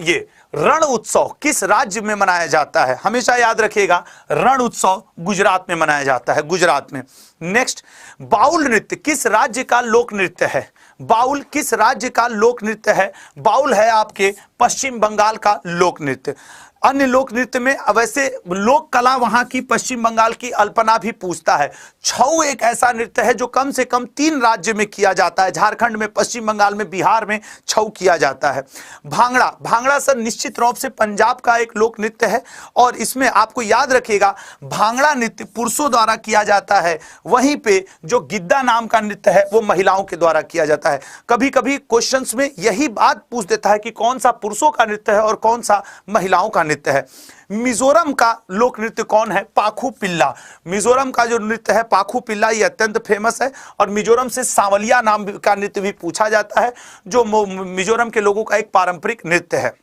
ये रण उत्सव किस राज्य में मनाया जाता है? हमेशा याद रखिएगा, रण उत्सव गुजरात में मनाया जाता है, गुजरात में। नेक्स्ट, बाउल नृत्य किस राज्य का लोक नृत्य है? बाउल किस राज्य का लोक नृत्य है? बाउल है आपके पश्चिम बंगाल का लोक नृत्य। अन्य लोक नृत्य में वैसे लोक कला वहां की पश्चिम बंगाल की अल्पना भी पूछता है। छऊ एक ऐसा नृत्य है जो कम से कम 3 राज्य में किया जाता है, झारखंड में, पश्चिम बंगाल में, बिहार में छऊ किया जाता है। भांगड़ा, भांगड़ा सर निश्चित रूप से पंजाब का एक लोक नृत्य है और इसमें आपको याद रखिएगा भांगड़ा नृत्य पुरुषों द्वारा किया जाता है, वहीं पे जो गिद्दा नाम का नृत्य है वो महिलाओं के द्वारा किया जाता है। कभी कभी क्वेश्चंस में यही बात पूछ देता है कि कौन सा पुरुषों का नृत्य है और कौन सा महिलाओं का नृत्य है। मिजोरम का लोक नृत्य कौन है? पाखु पिल्ला। मिजोरम का जो नृत्य है पाखु पिल्ला, ये अत्यंत फेमस है और मिजोरम से सांवलिया नाम का नृत्य भी पूछा जाता है जो मिजोरम के लोगों का एक पारंपरिक नृत्य है।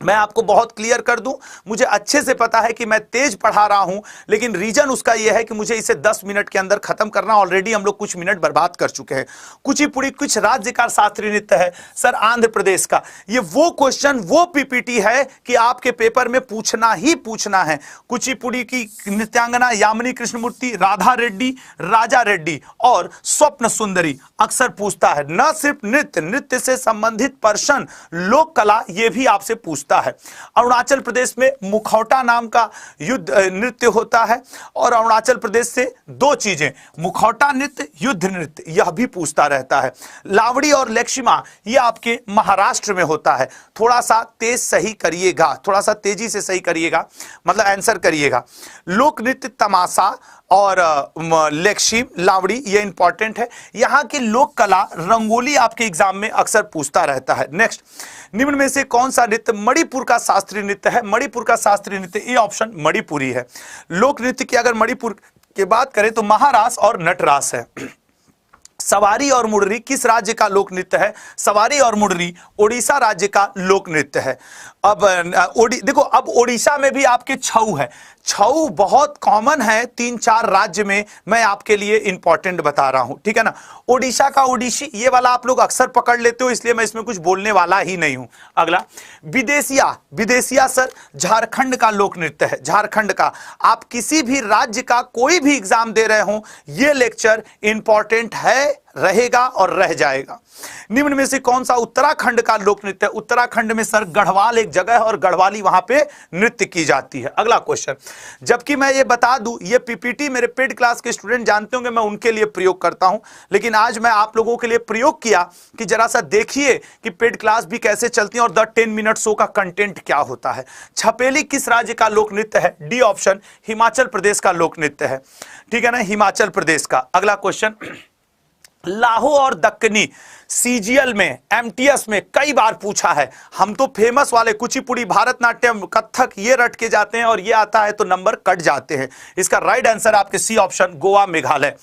मैं आपको बहुत क्लियर कर दूं, मुझे अच्छे से पता है कि मैं तेज पढ़ा रहा हूं, लेकिन रीजन उसका यह है कि मुझे इसे 10 मिनट के अंदर खत्म करना। ऑलरेडी हम लोग कुछ मिनट बर्बाद कर चुके हैं। कुचिपुड़ी किस राज्य का शास्त्रीय नृत्य है? सर आंध्र प्रदेश का। ये वो क्वेश्चन, वो पीपीटी है कि आपके पेपर में पूछना ही पूछना है। कुचिपुड़ी की नृत्यांगना यामिनी कृष्णमूर्ति, राधा रेड्डी, राजा रेड्डी और स्वप्न सुंदरी अक्सर पूछता है। न सिर्फ नृत्य, नृत्य से संबंधित पर्सन, लोक कला, ये भी आपसे पूछता है। अरुणाचल प्रदेश में मुखौटा नाम का युद्ध नृत्य होता है और अरुणाचल प्रदेश से 2 चीजें, मुखौटा नृत्य, युद्ध नृत्य, यह भी पूछता रहता है। लावड़ी और लेक्शिमा यह आपके महाराष्ट्र में होता है। थोड़ा सा तेज सही करिएगा, थोड़ा सा तेजी से सही करिएगा, मतलब आंसर करिएगा। लोक नृत्य तमाशा और लेक्शिम, लावड़ी, ये इंपॉर्टेंट है। यहां की लोक कला रंगोली आपके एग्जाम में अक्सर पूछता रहता है। नेक्स्ट, निम्न में से कौन सा नृत्य मणिपुर का शास्त्रीय नृत्य है? मणिपुर का शास्त्रीय नृत्य, ए ऑप्शन, मणिपुरी है। लोक नृत्य की अगर मणिपुर की बात करें तो महारास और नटरास है। सवारी और मुड़री किस राज्य का लोक नृत्य है? सवारी और मुड़री ओडिशा राज्य का लोक नृत्य है। अब देखो, अब ओडिशा में भी आपके छऊ है। छऊ बहुत कॉमन है 3-4 राज्य में, मैं आपके लिए इंपॉर्टेंट बता रहा हूं, ठीक है ना। ओडिशा का ओडिशी, ये वाला आप लोग अक्सर पकड़ लेते हो, इसलिए मैं इसमें कुछ बोलने वाला ही नहीं हूं। अगला, विदेशिया, विदेशिया सर झारखंड का लोक नृत्य है, झारखंड का। आप किसी भी राज्य का कोई भी एग्जाम दे रहे हो, ये लेक्चर इंपॉर्टेंट है, रहेगा और रह जाएगा। निम्न में से कौन सा उत्तराखंड का लोक नृत्य है? उत्तराखंड में सर गढ़वाल एक जगह है और गढ़वाली वहां पे नृत्य की जाती है। अगला क्वेश्चन, जबकि मैं ये बता दूं, ये पीपीटी मेरे पेड क्लास के स्टूडेंट जानते होंगे मैं उनके लिए प्रयोग करता हूं, लेकिन आज मैं आप लोगों के लिए प्रयोग किया कि जरा सा देखिए कि पेड क्लास भी कैसे चलती है और द 10 मिनट शो का कंटेंट क्या होता है। छपेली किस राज्य का लोक नृत्य है? डी ऑप्शन, हिमाचल प्रदेश का लोक नृत्य है, ठीक है ना, हिमाचल प्रदेश का। अगला क्वेश्चन, लाहो और दक्कनी सीजीएल में, एमटीएस में कई बार पूछा है। हम तो फेमस वाले कुचिपुड़ी, भारतनाट्यम, कथक ये रट के जाते हैं और ये आता है तो नंबर कट जाते हैं। इसका राइट आंसर आपके सी ऑप्शन, गोवा, मेघालय।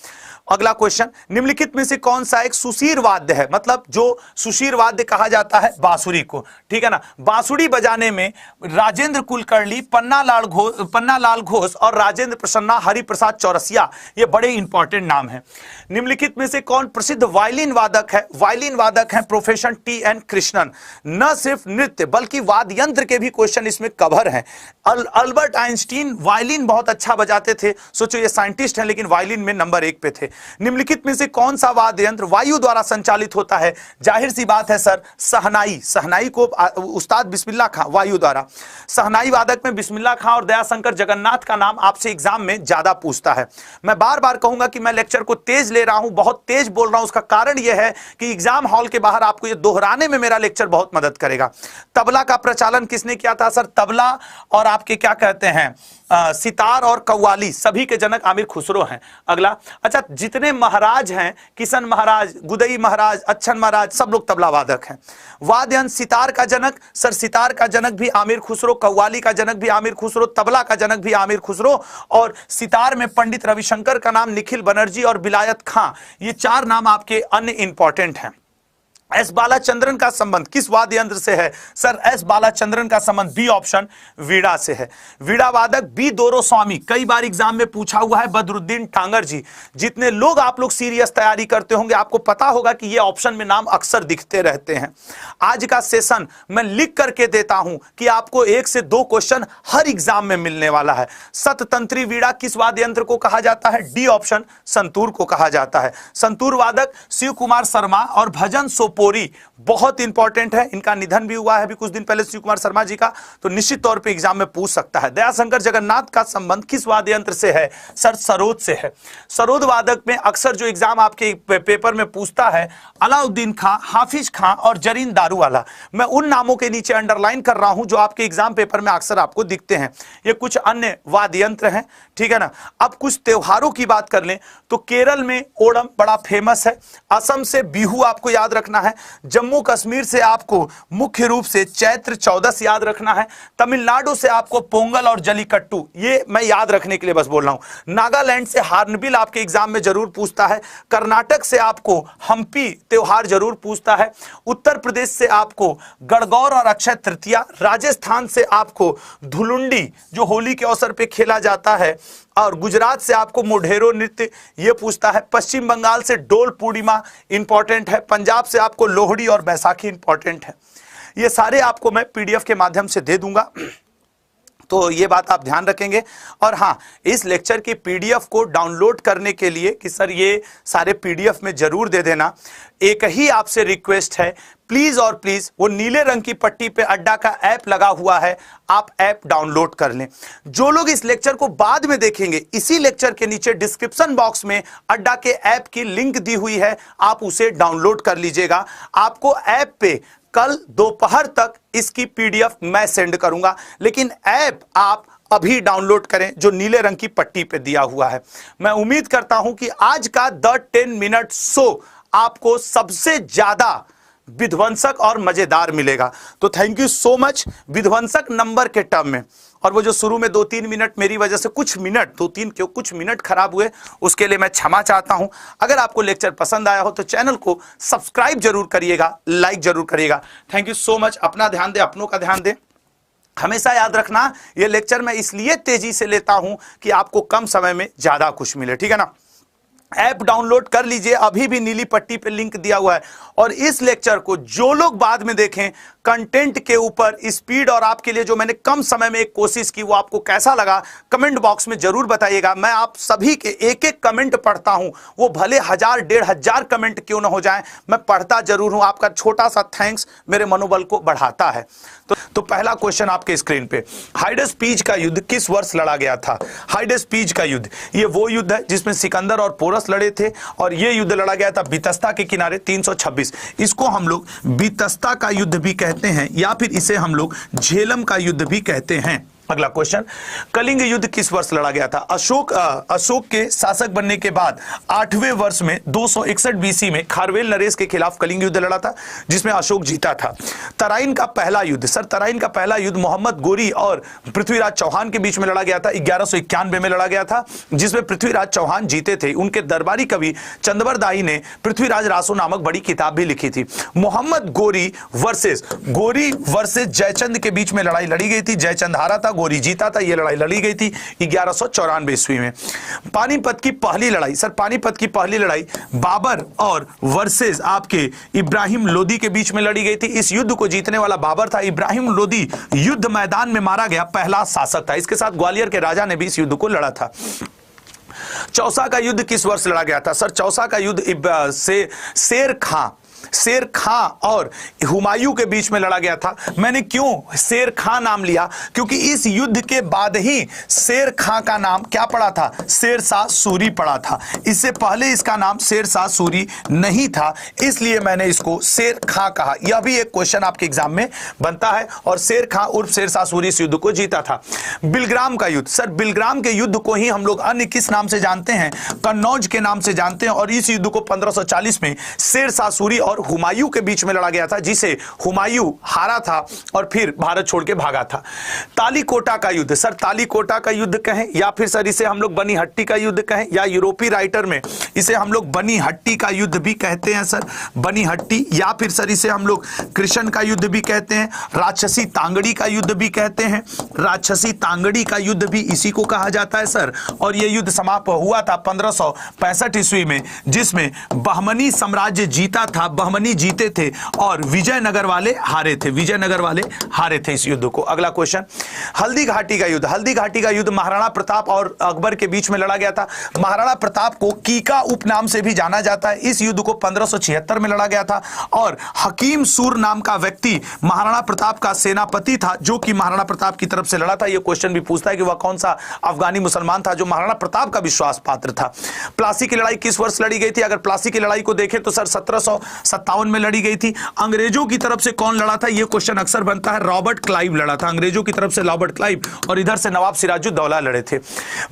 अगला क्वेश्चन, निम्नलिखित में से कौन सा एक सुशीर वाद्य है? मतलब जो सुशीर वाद्य कहा जाता है बांसुरी को, ठीक है ना। बांसुरी बजाने में राजेंद्र कुलकर्णी, पन्नालाल घोष और राजेंद्र प्रसन्ना, हरिप्रसाद चौरसिया, ये बड़े इंपॉर्टेंट नाम है। निम्नलिखित में से कौन प्रसिद्ध वायलिन वादक है? वायलिन वायलिन वादक हैं प्रोफेसर टी.एन. कृष्णन। न सिर्फ नृत्य बल्कि वाद्य यंत्र के भी क्वेश्चन इसमें कवर हैं। अल्बर्ट आइंस्टीन वायलिन बहुत अच्छा बजाते थे। सोचो ये साइंटिस्ट हैं लेकिन वायलिन में नंबर 1 पे थे। निम्नलिखित में से कौन सा वाद्य यंत्र वायु द्वारा संचालित होता है? जाहिर सी बात है सर, शहनाई। शहनाई को उस्ताद बिस्मिल्लाह खां वायु द्वारा। शहनाई वादक में बिस्मिल्लाह खां और दयाशंकर जगन्नाथ का नाम आपसे एग्जाम में ज्यादा पूछता है। मैं बार बार कहूंगा कि मैं लेक्चर को तेज ले रहा हूं, बहुत तेज बोल रहा हूं। उसका कारण यह है कि एग्जाम हॉल के बाहर आपको यह दोहराने में मेरा लेक्चर बहुत मदद करेगा। तबला का प्रचलन किसने किया था सर? तबला और आपके क्या कहते हैं सितार और कव्वाली सभी के जनक आमिर खुसरो हैं। अगला, अच्छा जितने महाराज हैं, किशन महाराज, गुदई महाराज, अच्छन महाराज, सब लोग तबला वादक हैं। वाद्य यंत्र सितार का जनक सर, सितार का जनक भी आमिर खुसरो, कव्वाली का जनक भी आमिर खुसरो, तबला का जनक भी आमिर खुसरो, और सितार में पंडित रविशंकर का नाम, निखिल बनर्जी और बिलायत खां, ये 4 नाम आपके अन्य इंपॉर्टेंट हैं। एस बालाचंद्रन का संबंध किस वाद्य यंत्र से है सर? एस बालाचंद्रन का संबंध बी ऑप्शन वीणा से है। वीणा वादक बी दोरोस्वामी, कई बार एग्जाम में पूछा हुआ है। बदरुद्दीन टांगर जी। जितने लोग आप लोग सीरियस तैयारी करते होंगे आपको पता होगा कि ये ऑप्शन में नाम अक्सर दिखते रहते हैं। आज का सेशन मैं लिख करके देता हूं कि आपको 1 से 2 क्वेश्चन हर एग्जाम में मिलने वाला है। सततंत्री वीणा किस वाद्य यंत्र को कहा जाता है? डी ऑप्शन संतूर को कहा जाता है। संतूर वादक शिव कुमार शर्मा और भजन सोपोरी बहुत इंपॉर्टेंट है। इनका निधन भी हुआ है अभी कुछ दिन पहले शिव कुमार शर्मा जी का, तो निश्चित तौर पे एग्जाम में पूछ सकता है। दयाशंकर जगन्नाथ का संबंध किस वाद्य यंत्र से है सर? सरोद से है। सरोद वादक में अक्सर जो एग्जाम आपके पेपर में पूछता है अलाउद्दीन खां, हाफिज खां और जरीन दारूवाला, मैं उन नामों के नीचे अंडरलाइन कर रहा हूं जो आपके एग्जाम पेपर में अक्सर आपको दिखते हैं। ये कुछ अन्य वाद्य यंत्र हैं, ठीक है ना। अब कुछ त्योहारों की बात कर लें तो केरल में ओणम बड़ा फेमस है। असम से बिहू आपको याद रखना है। जम्मू कश्मीर से आपको मुख्य रूप से चैत्र चौदस याद रखना है। तमिलनाडु से आपको पोंगल और जलीकट्टू, ये मैं याद रखने के लिए बस बोल रहा हूं। नागालैंड से हार्नबिल आपके एग्जाम में जरूर पूछता है। कर्नाटक से आपको हम्पी त्योहार जरूर पूछता है। उत्तर प्रदेश से आपको गणगौर और अक्षय तृतीया। राजस्थान से आपको धुलुंडी जो होली के अवसर पर खेला जाता है, और गुजरात से आपको मोढेरो नृत्य ये पूछता है। पश्चिम बंगाल से डोल पूर्णिमा इंपॉर्टेंट है। पंजाब से आपको लोहड़ी और बैसाखी इंपॉर्टेंट है। ये सारे आपको मैं पीडीएफ के माध्यम से दे दूंगा, तो ये बात आप ध्यान रखेंगे। और हाँ, इस लेक्चर की पीडीएफ को डाउनलोड करने के लिए कि सर ये सारे पीडीएफ में जरूर दे देना, एक ही आपसे रिक्वेस्ट है, प्लीज और प्लीज वो नीले रंग की पट्टी पे अड्डा का ऐप लगा हुआ है, आप ऐप डाउनलोड कर लें। जो लोग इस लेक्चर को बाद में देखेंगे, इसी लेक्चर के नीचे डिस्क्रिप्शन बॉक्स में अड्डा के ऐप की लिंक दी हुई है, आप उसे डाउनलोड कर लीजिएगा। आपको ऐप पे कल दोपहर तक इसकी पीडीएफ मैं सेंड करूंगा, लेकिन ऐप आप अभी डाउनलोड करें जो नीले रंग की पट्टी पे दिया हुआ है। मैं उम्मीद करता हूं कि आज का द 10 मिनट शो आपको सबसे ज्यादा विध्वंसक और मजेदार मिलेगा। तो थैंक यू सो मच। विध्वंसक नंबर के टर्म में, और वो जो शुरू में 2-3 मिनट मेरी वजह से कुछ मिनट खराब हुए, उसके लिए मैं क्षमा चाहता हूं। अगर आपको लेक्चर पसंद आया हो तो चैनल को सब्सक्राइब जरूर करिएगा, लाइक जरूर करिएगा। Thank you so much. अपना ध्यान दें, अपनों का ध्यान दें। हमेशा याद रखना, ये लेक्चर मैं इसलिए तेजी से लेता हूं कि आपको कम समय में ज्यादा कुछ मिले, ठीक है ना। ऐप डाउनलोड कर लीजिए, अभी भी नीली पट्टी पे लिंक दिया हुआ है। और इस लेक्चर को जो लोग बाद में देखें, कंटेंट के ऊपर स्पीड और आपके लिए जो मैंने कम समय में एक कोशिश की, वो आपको कैसा लगा कमेंट बॉक्स में जरूर बताइएगा। मैं आप सभी के एक एक कमेंट पढ़ता हूं, वो भले 1000-1500 कमेंट क्यों ना हो जाएं, मैं पढ़ता जरूर हूं। आपका छोटा सा थैंक्स मेरे मनोबल को बढ़ाता है। तो पहला क्वेश्चन आपके स्क्रीन पे, हाइडस पीज का युद्ध किस वर्ष लड़ा गया था? हाइडस पीज का युद्ध, ये वो युद्ध है जिसमें सिकंदर और पोरस लड़े थे, और ये युद्ध लड़ा गया था बितस्ता के किनारे 326। इसको हम लोग बितस्ता का युद्ध भी कहते हैं, या फिर इसे हम लोग झेलम का युद्ध भी कहते हैं। अगला क्वेश्चन, कलिंग युद्ध किस वर्ष लड़ा गया था? अशोक के शासक बनने के बाद 8वें वर्ष में 261 बीसी में खारवेल नरेश के खिलाफ कलिंग युद्ध लड़ा था, जिसमें अशोक जीता था। तराइन का पहला युद्ध, सर तराइन का पहला युद्ध मोहम्मद गोरी और पृथ्वीराज चौहान के बीच में लड़ा गया था, 1191 में लड़ा गया था, जिसमें पृथ्वीराज चौहान जीते थे। उनके दरबारी कवि चंदवर दाई ने पृथ्वीराज रासो नामक बड़ी किताब भी लिखी थी। मोहम्मद गोरी वर्सेस जयचंद के बीच में लड़ाई लड़ी गई थी। जयचंद हारा था, नागौरी जीता था। यह लड़ाई लड़ी गई थी 1194 ईस्वी में। पानीपत की पहली लड़ाई, सर पानीपत की पहली लड़ाई बाबर और वर्सेस आपके इब्राहिम लोदी के बीच में लड़ी गई थी। इस युद्ध को जीतने वाला बाबर था। इब्राहिम लोदी युद्ध मैदान में मारा गया पहला शासक था। इसके साथ ग्वालियर के राजा ने भी इस युद्ध को लड़ा था। चौसा का युद्ध किस वर्ष लड़ा गया था? सर चौसा का युद्ध शेर खां और हुमायूं के बीच में लड़ा गया था। मैंने क्यों शेर खां नाम लिया? क्योंकि इस युद्ध के बाद ही शेर खां का नाम क्या पड़ा था? शेरशाह सूरी पड़ा था। इससे पहले इसका नाम शेरशाह सूरी नहीं था, इसलिए मैंने इसको शेर खां कहा। यह भी एक क्वेश्चन आपके एग्जाम में बनता है। और शेर खां उर्फ शेरशाह सूरी इस युद्ध को जीता था। बिलग्राम का युद्ध, सर बिलग्राम के युद्ध को ही हम लोग अन्य किस नाम से जानते हैं? कन्नौज के नाम से जानते हैं। और इस युद्ध को 1540 में शेरशाह सूरी और हुमायूं के बीच में लड़ा गया था, जिसे हुमायूं हारा था और फिर भारत छोड़ के भागा था। तालीकोटा का युद्ध, सर तालीकोटा का युद्ध कहें या फिर सर इसे हम लोग बनी हट्टी का युद्ध कहें, या यूरोपीय राइटर में इसे हम लोग बनी हट्टी का युद्ध भी कहते हैं सर, बनी हट्टी, या फिर सर इसे हम लोग कृष्ण का युद्ध भी कहते हैं, राक्षसी तांगड़ी का युद्ध भी कहते हैं। राक्षसी तांगड़ी का युद्ध भी इसी को कहा जाता है सर। और यह युद्ध समाप्त हुआ था 1565 ईस्वी में, जिसमें बहमनी साम्राज्य जीता था, बहमनी जीते थे और विजयनगर वाले हारे थे। विजयनगर वाले हारे थे इस युद्ध को। अगला क्वेश्चन, हल्दी घाटी का युद्ध। हल्दी घाटी का युद्ध महाराणा प्रताप और अकबर के बीच में लड़ा गया था। महाराणा प्रताप को कीका उपनाम से भी जाना जाता है। इस युद्ध को 1576 में लड़ा गया था। और हकीम सूर नाम का व्यक्ति महाराणा प्रताप का सेनापति था, जो कि महाराणा प्रताप की तरफ से लड़ा था। यह क्वेश्चन भी पूछता है कि वह कौन सा अफगानी मुसलमान था जो महाराणा प्रताप का विश्वास पात्र था। प्लासी की लड़ाई किस वर्ष लड़ी गई थी? अगर प्लासी की लड़ाई को देखें तो सर 1757 में लड़ी गई थी। अंग्रेजों की तरफ से कौन लड़ा था? यह क्वेश्चन अक्सर बनता है। रॉबर्ट क्लाइव लड़ा था अंग्रेजों की तरफ से, रॉबर्ट क्लाइव, और इधर से नवाब सिराजुद्दौला लड़े थे।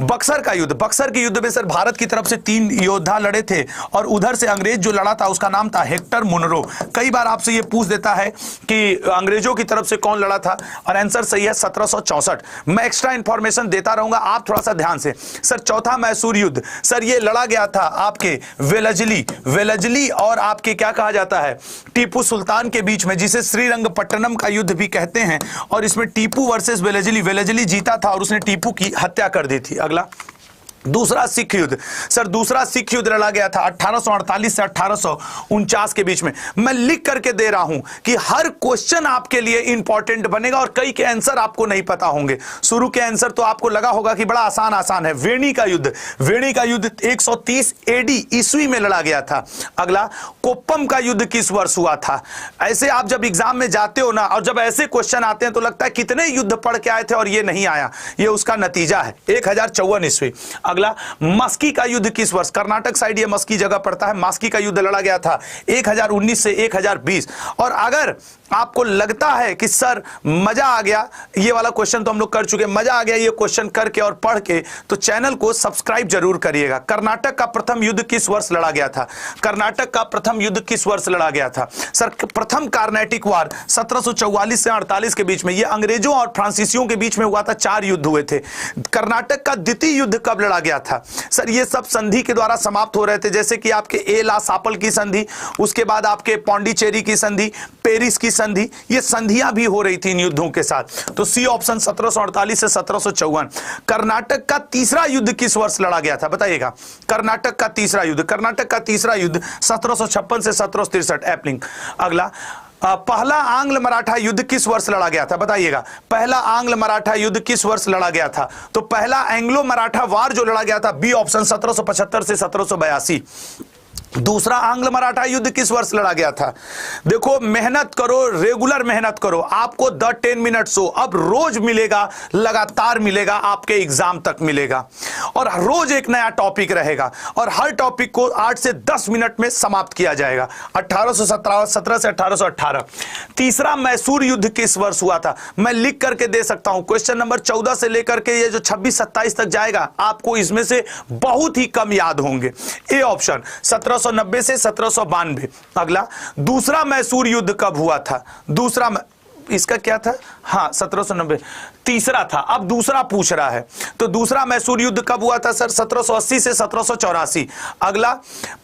बक्सर का युद्ध, बक्सर के युद्ध में सर भारत की तरफ से 3 योद्धा लड़े थे और उधर से अंग्रेज जो लड़ा था उसका नाम था हेक्टर मुनरो। कई बार आपसे यह पूछ देता है कि अंग्रेजों की तरफ से कौन लड़ा था, और आंसर सही है 1764। मैं एक्स्ट्रा इंफॉर्मेशन देता रहूंगा, आप थोड़ा सा ध्यान से। सर चौथा मैसूर युद्ध, सर यह लड़ा गया था आपके वेलजली और आपके क्या कहा जाता है, टीपू सुल्तान के बीच में, जिसे श्रीरंगपट्टनम का युद्ध भी कहते हैं। और इसमें टीपू वर्सेस वेलजली जीता था और उसने टीपू की हत्या कर दी थी। अगला, दूसरा सिख युद्ध। सर दूसरा सिख युद्ध लड़ा गया था 1848 से 1849 के बीच में। मैं लिख करके दे रहा हूं कि हर क्वेश्चन आपके लिए इंपॉर्टेंट बनेगा और कई के आंसर आपको नहीं पता होंगे। शुरू के आंसर तो आपको लगा होगा कि बड़ा आसान है। वेणी का युद्ध, वेणी का युद्ध 130 एडी ईस्वी में लड़ा गया था। अगला, कोप्पम का युद्ध किस वर्ष हुआ था? ऐसे आप जब एग्जाम में जाते हो ना, और जब ऐसे क्वेश्चन आते हैं तो लगता है कितने युद्ध पढ़ के आए थे और ये नहीं आया। ये उसका नतीजा है, 1054 ईस्वी। अगला, मस्की का युद्ध किस वर्ष? कर्नाटक साइड ये मस्की जगह पड़ता है। मस्की का युद्ध लड़ा गया था 1019 से 1020। और अगर आपको लगता है कि सर मजा आ गया, ये वाला क्वेश्चन तो हम लोग कर चुके, मजा आ गया ये क्वेश्चन करके और पढ़ के, तो चैनल को सब्सक्राइब जरूर करिएगा। कर्नाटक का प्रथम युद्ध किस वर्ष लड़ा गया था? कर्नाटक का प्रथम युद्ध किस वर्ष लड़ा गया था? सर प्रथम कार्नेटिक वार 1744 से 48 के बीच में, ये अंग्रेजों और फ्रांसीसियों के बीच में हुआ था। 4 युद्ध हुए थे। कर्नाटक का द्वितीय युद्ध कब लड़ा गया था? सर ये सब संधि के द्वारा समाप्त हो रहे थे, जैसे कि आपके एला सापल की संधि, उसके बाद आपके पौंडीचेरी की संधि, पेरिस की संधि, ये संधियां भी हो रही थी इन युद्धों के साथ। तो सी ऑप्शन 1748 से 1754। कर्नाटक का तीसरा युद्ध किस वर्ष लड़ा गया था? बताइएगा। कर्नाटक का तीसरा युद्ध, कर्नाटक का तीसरा युद्ध 1756 से 1763 एप्लिंग। अगला, पहला आंग्ल मराठा युद्ध किस वर्ष लड़ा गया था? बताइएगा। पहला आंग्ल मराठा युद्ध किस वर्ष लड़ा गया था? तो पहला एंग्लो मराठा वार जो लड़ा गया था, बी ऑप्शन 1775 से 1782। दूसरा आंग्ल मराठा युद्ध किस वर्ष लड़ा गया था? देखो मेहनत करो, रेगुलर मेहनत करो, आपको द 10 मिनट शो अब रोज मिलेगा, लगातार मिलेगा, आपके एग्जाम तक मिलेगा और रोज एक नया टॉपिक रहेगा और हर टॉपिक को 8 से 10 मिनट में समाप्त किया जाएगा। 1817 से 1818। तीसरा मैसूर युद्ध किस वर्ष हुआ था? मैं लिख करके दे सकता हूं। क्वेश्चन नंबर 14 से लेकर के ये जो 26-27 तक जाएगा, आपको इसमें से बहुत ही कम याद होंगे। ए ऑप्शन 1790 से 1792। अगला, दूसरा मैसूर युद्ध कब हुआ था? दूसरा इसका क्या था, हाँ 1790 तीसरा था। अब दूसरा पूछ रहा है, तो दूसरा मैसूर युद्ध कब हुआ था सर, 1780 से 1784। अगला,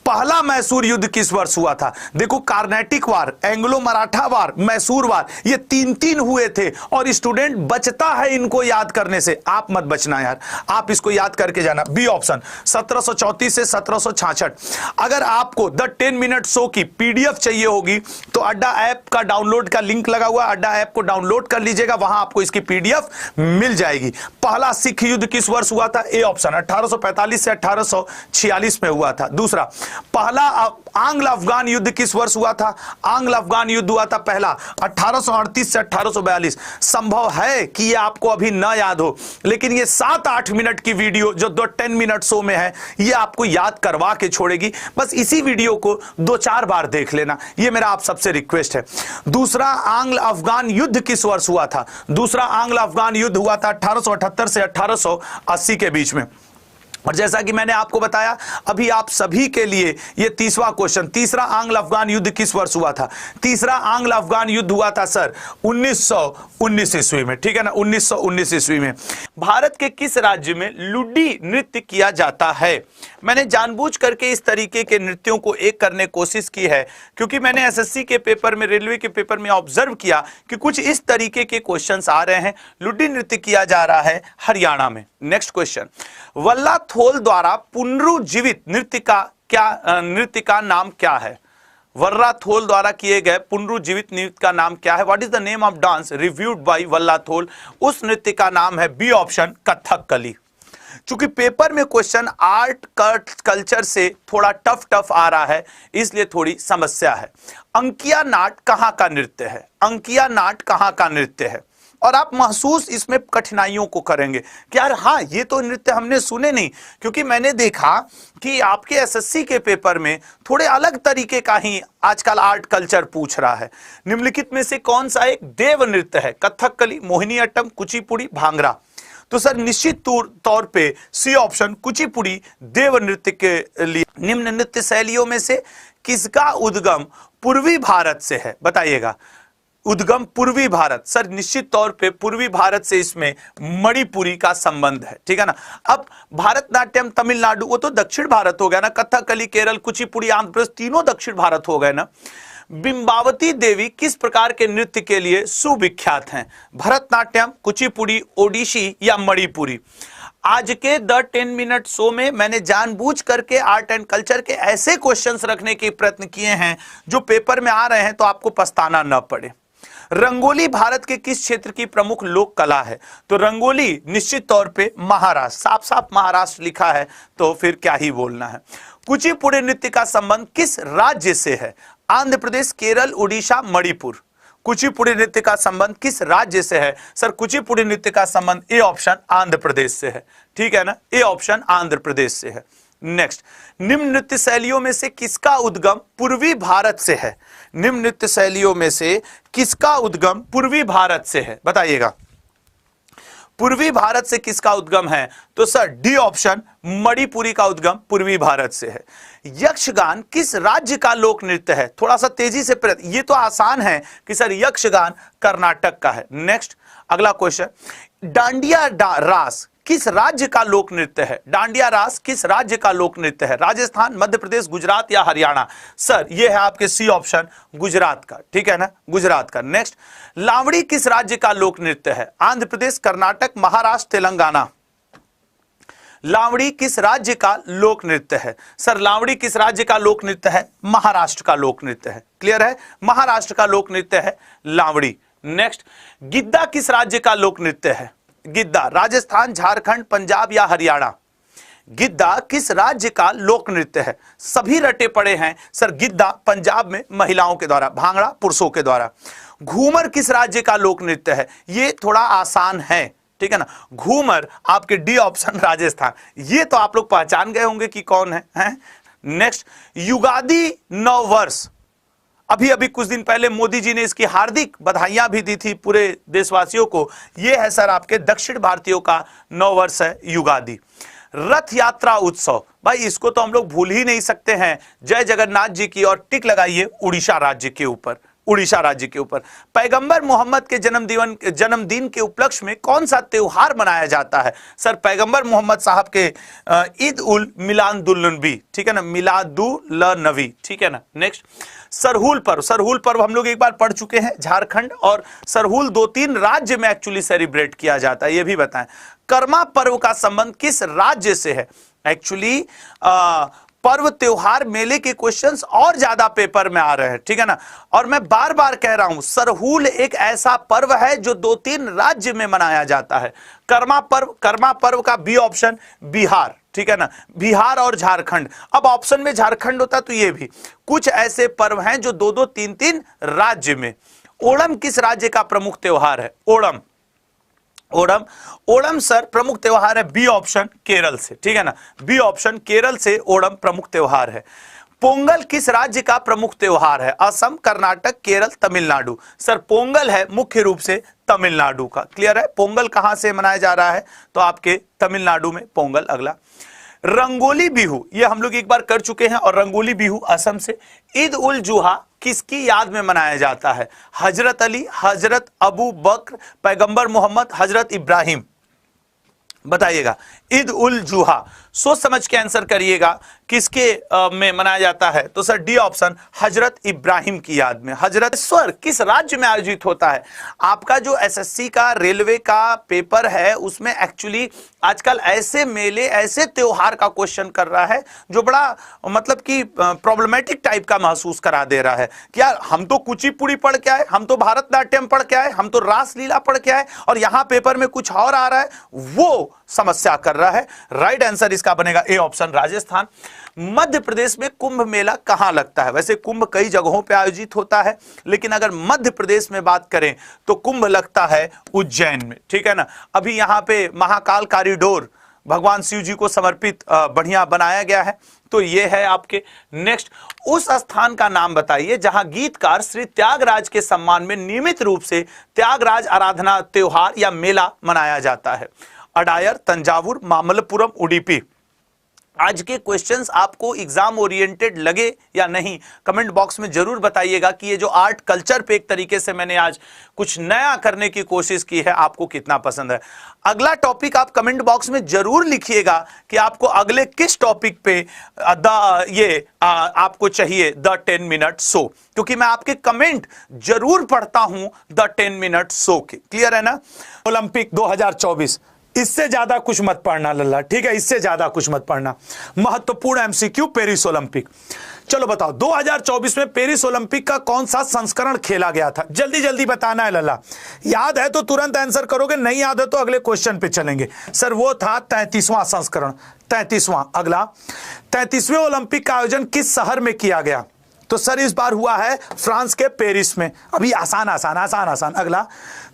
पहला मैसूर युद्ध किस वर्ष हुआ था। देखो कार्नेटिक वार, एंग्लो मराठा वार, मैसूर वार, ये तीन तीन हुए थे और स्टूडेंट बचता है इनको याद करने से। आप मत बचना यार, आप इसको याद करके जाना। बी ऑप्शन 1734 से 1766। अगर आपको द 10 मिनट शो की पीडीएफ चाहिए होगी तो अड्डा ऐप का डाउनलोड का लिंक लगा हुआ, अड्डा ऐप को डाउनलोड कर लीजिएगा, वहां आपको इसकी पीडीएफ मिल जाएगी। पहला सिख युद्ध किस वर्ष हुआ था, ए ऑप्शन 1845 से 1846 में हुआ था। दूसरा, पहला आंग्ल अफगान युद्ध किस वर्ष हुआ था, आंग्ल अफगान युद्ध हुआ था पहला 1838 से 1842। संभव है कि ये आपको अभी ना याद हो, लेकिन ये 7-8 मिनट की वीडियो जो 10 मिनट शो में है ये आपको याद करवा के छोड़ेगी। बस इसी वीडियो को 2-4 बार देख लेना, ये मेरा आप सबसे रिक्वेस्ट है। दूसरा, आंग्ल अफगान युद्ध किस वर्ष हुआ था, दूसरा आंग्ल अफगान युद्ध हुआ था 1878 से 1880 के बीच में। और जैसा कि मैंने आपको बताया अभी आप सभी के लिए ये 30वां क्वेश्चन, तीसरा आंग्ल अफगान युद्ध किस वर्ष हुआ था, तीसरा आंग्ल अफगान युद्ध हुआ था सर 1919 ईस्वी में, ठीक है ना, 1919 ईस्वी में। भारत के किस राज्य में लुड्डी नृत्य किया जाता है। मैंने जानबूझ करके इस तरीके के नृत्यों को एक करने की कोशिश की है क्योंकि मैंने एसएससी के पेपर में, रेलवे के पेपर में ऑब्जर्व किया कि कुछ इस तरीके के क्वेश्चंस आ रहे हैं। लुड्डी नृत्य किया जा रहा है हरियाणा में। नेक्स्ट क्वेश्चन, वल्लाथोल द्वारा पुनरुज्जीवित नृत्य का नाम क्या है। वल्लाथोल द्वारा किए गए पुनरुज्जीवित नृत्य का नाम क्या है। What is the name of dance reviewed by Vallathol. उस नृत्य का नाम है बी ऑप्शन कथकली। चूंकि पेपर में क्वेश्चन आर्ट कल्चर से थोड़ा टफ आ रहा है इसलिए थोड़ी समस्या है। अंकिया नाट कहां का नृत्य है, अंकिया नाट कहां का नृत्य है। और आप महसूस इसमें कठिनाइयों को करेंगे कि यार हाँ ये तो नृत्य हमने सुने नहीं, क्योंकि मैंने देखा कि आपके एसएससी के पेपर में थोड़े अलग तरीके का ही आजकल आर्ट कल्चर पूछ रहा है। निम्नलिखित में से कौन सा एक देव नृत्य है, कथकली, मोहिनीअट्टम, कुचिपुड़ी, भांगड़ा। तो सर निश्चित तौर पे सी ऑप्शन कुचिपुड़ी देव नृत्य के लिए। निम्न नृत्य शैलियों में से किसका उद्गम पूर्वी भारत से है, बताइएगा। उद्गम पूर्वी भारत, सर निश्चित तौर पे पूर्वी भारत से इसमें मणिपुरी का संबंध है, ठीक है ना। अब भारतनाट्यम तमिलनाडु वो तो दक्षिण भारत हो गया ना, कथकली केरल, कुचिपुड़ी आंध्र प्रदेश, तीनों दक्षिण भारत हो गए ना। बिंबावती देवी किस प्रकार के नृत्य के लिए सुविख्यात हैं, भरतनाट्यम, कुचिपुड़ी, ओडिसी या मणिपुरी। आज के द 10 मिनट शो में मैंने जानबूझ करके आर्ट एंड कल्चर के ऐसे क्वेश्चंस रखने के प्रयत्न किए हैं जो पेपर में आ रहे हैं तो आपको पछताना न पड़े। रंगोली भारत के किस क्षेत्र की प्रमुख लोक कला है, तो रंगोली निश्चित तौर पे महाराष्ट्र, साफ साफ महाराष्ट्र लिखा है तो फिर क्या ही बोलना है। कुचिपुड़ी नृत्य का संबंध किस राज्य से है, आंध्र प्रदेश, केरल, उड़ीसा, मणिपुर। कुचिपुड़ी नृत्य का संबंध किस राज्य से है, सर कुचिपुड़ी नृत्य का संबंध ए ऑप्शन आंध्र प्रदेश से है, ठीक है ना, ए ऑप्शन आंध्र प्रदेश से है। नेक्स्ट, निम्न नृत्य शैलियों में से किसका उद्गम पूर्वी भारत से है, निम्न नृत्य शैलियों में से किसका उद्गम पूर्वी भारत से है, बताइएगा। पूर्वी भारत से किसका उद्गम है, तो सर डी ऑप्शन मणिपुरी का उद्गम पूर्वी भारत से है। यक्षगान किस राज्य का लोक नृत्य है, थोड़ा सा तेजी से ये तो आसान है कि सर यक्षगान कर्नाटक का है। नेक्स्ट अगला क्वेश्चन, डांडिया रास किस राज्य का लोक नृत्य है, डांडिया रास किस राज्य का लोक नृत्य है, राजस्थान, मध्य प्रदेश, गुजरात या हरियाणा। सर ये है आपके सी ऑप्शन गुजरात का, ठीक है ना, गुजरात का। नेक्स्ट, लावड़ी किस राज्य का लोक नृत्य है, आंध्र प्रदेश, कर्नाटक, महाराष्ट्र, तेलंगाना। लावड़ी किस राज्य का लोक नृत्य है, सर लावड़ी किस राज्य का लोक नृत्य है, महाराष्ट्र का लोक नृत्य है। क्लियर है, महाराष्ट्र का लोक नृत्य है लावड़ी। नेक्स्ट, गिद्दा किस राज्य का लोक नृत्य है, गिद्दा राजस्थान, झारखंड, पंजाब या हरियाणा। गिद्दा किस राज्य का लोक नृत्य है, सभी रटे पड़े हैं सर, गिद्दा पंजाब में महिलाओं के द्वारा, भांगड़ा पुरुषों के द्वारा। घूमर किस राज्य का लोक नृत्य है, ये थोड़ा आसान है, ठीक है ना, घूमर आपके डी ऑप्शन राजस्थान। ये तो आप लोग पहचान गए होंगे कि कौन है। नेक्स्ट, युगादि नव वर्ष, अभी अभी कुछ दिन पहले मोदी जी ने इसकी हार्दिक बधाइयां भी दी थी पूरे देशवासियों को। यह है सर आपके दक्षिण भारतीयों का नव वर्ष है युगादि। रथ यात्रा उत्सव, भाई इसको तो हम लोग भूल ही नहीं सकते हैं, जय जगन्नाथ जी की, और टिक लगाइए उड़ीसा राज्य के ऊपर, उड़ीसा राज्य के ऊपर। पैगंबर मोहम्मद के जन्मदिन के उपलक्ष्य में कौन सा त्योहार मनाया जाता है? सर पैगंबर मोहम्मद साहब के ईद उल मिलादुन्नबी, ठीक है ना, मिलादुन्नबी, ठीक है ना। नेक्स्ट सरहुल पर्व। सरहुल पर्व हम लोग एक बार पढ़ चुके हैं, झारखंड और सरहुल 2-3 राज्य में एक्चुअली सेलिब्रेट किया जाता है, ये भी बताएं। कर्मा पर्व का संबंध किस राज्य से है? एक्चुअली पर्व त्योहार मेले के क्वेश्चंस और ज्यादा पेपर में आ रहे हैं, ठीक है ना। और मैं बार बार कह रहा हूं, सरहुल एक ऐसा पर्व है जो 2-3 राज्य में मनाया जाता है। कर्मा पर्व का बी ऑप्शन बिहार, ठीक है ना, बिहार और झारखंड। अब ऑप्शन में झारखंड होता तो ये भी कुछ ऐसे पर्व हैं जो 2-2, 3-3 राज्य में। ओणम किस राज्य का प्रमुख त्योहार है? ओणम सर प्रमुख त्योहार है बी ऑप्शन केरल से, ठीक है ना, बी ऑप्शन केरल से ओणम प्रमुख त्योहार है। पोंगल किस राज्य का प्रमुख त्योहार है? असम, कर्नाटक, केरल, तमिलनाडु। सर पोंगल है मुख्य रूप से तमिलनाडु का। क्लियर है? पोंगल कहां से मनाया जा रहा है? तो आपके तमिलनाडु में पोंगल। अगला रंगोली बिहू, ये हम लोग एक बार कर चुके हैं, और रंगोली बिहू असम से। ईद उल जुहा किसकी याद में मनाया जाता है? हजरत अली, हजरत अबू बकर, पैगंबर मोहम्मद, हजरत इब्राहिम। बताइएगा। ईद उल जुहा सोच समझ के आंसर करिएगा, किसके में मनाया जाता है? तो सर डी ऑप्शन हजरत इब्राहिम की याद में। हजरत स्वर किस राज्य में आयोजित होता है? आपका जो एसएससी का रेलवे का पेपर है उसमें एक्चुअली आजकल ऐसे मेले, ऐसे त्योहार का क्वेश्चन कर रहा है जो बड़ा मतलब कि प्रॉब्लमेटिक टाइप का महसूस करा दे रहा है कि यार हम तो कुचिपुड़ी पढ़ के आए, हम तो भारतनाट्यम पढ़ के आए, हम तो रासलीला पढ़ के आए, और यहां पेपर में कुछ और आ रहा है, वो समस्या कर रहा है। राइट आंसर इसका बनेगा ए ऑप्शन राजस्थान। मध्य प्रदेश में कुंभ मेला कहां लगता है? वैसे कुंभ कई जगहों पे आयोजित होता है, लेकिन अगर मध्य प्रदेश में बात करें तो कुंभ लगता है उज्जैन में, ठीक है ना। अभी यहां पे महाकाल कॉरिडोर भगवान शिव जी को समर्पित बढ़िया बनाया गया है, तो ये है आपके। नेक्स्ट, उस स्थान का नाम बताइए जहां गीतकार श्री त्यागराज के सम्मान में नियमित रूप से त्यागराज आराधना त्योहार या मेला मनाया जाता है। अडायर, तंजावुर, मामल्लपुरम, उडुपी। आज के क्वेश्चंस आपको एग्जाम ओरिएंटेड लगे या नहीं, कमेंट बॉक्स में जरूर बताइएगा कि ये जो आर्ट कल्चर पे एक तरीके से मैंने आज कुछ नया करने की कोशिश की है, आपको कितना पसंद है। अगला टॉपिक आप कमेंट बॉक्स में जरूर लिखिएगा कि आपको अगले किस टॉपिक पे आपको चाहिए द 10 मिनट शो, क्योंकि मैं आपके कमेंट जरूर पढ़ता हूं द 10 मिनट शो के। क्लियर है ना? ओलंपिक 2024, इससे ज्यादा कुछ मत पढ़ना लल्ला, ठीक है, इससे ज्यादा कुछ मत पढ़ना। महत्वपूर्ण एमसीक्यू पेरिस ओलंपिक। चलो बताओ 2024 में पेरिस ओलंपिक का कौन सा संस्करण खेला गया था? जल्दी जल्दी बताना है लल्ला, याद है तो तुरंत आंसर करोगे, नहीं याद है तो अगले क्वेश्चन पे चलेंगे। सर वो था 33वां संस्करण, 33वां। अगला 33वें ओलंपिक का आयोजन किस शहर में किया गया? तो सर इस बार हुआ है फ्रांस के पेरिस में। अभी आसान आसान आसान आसान। अगला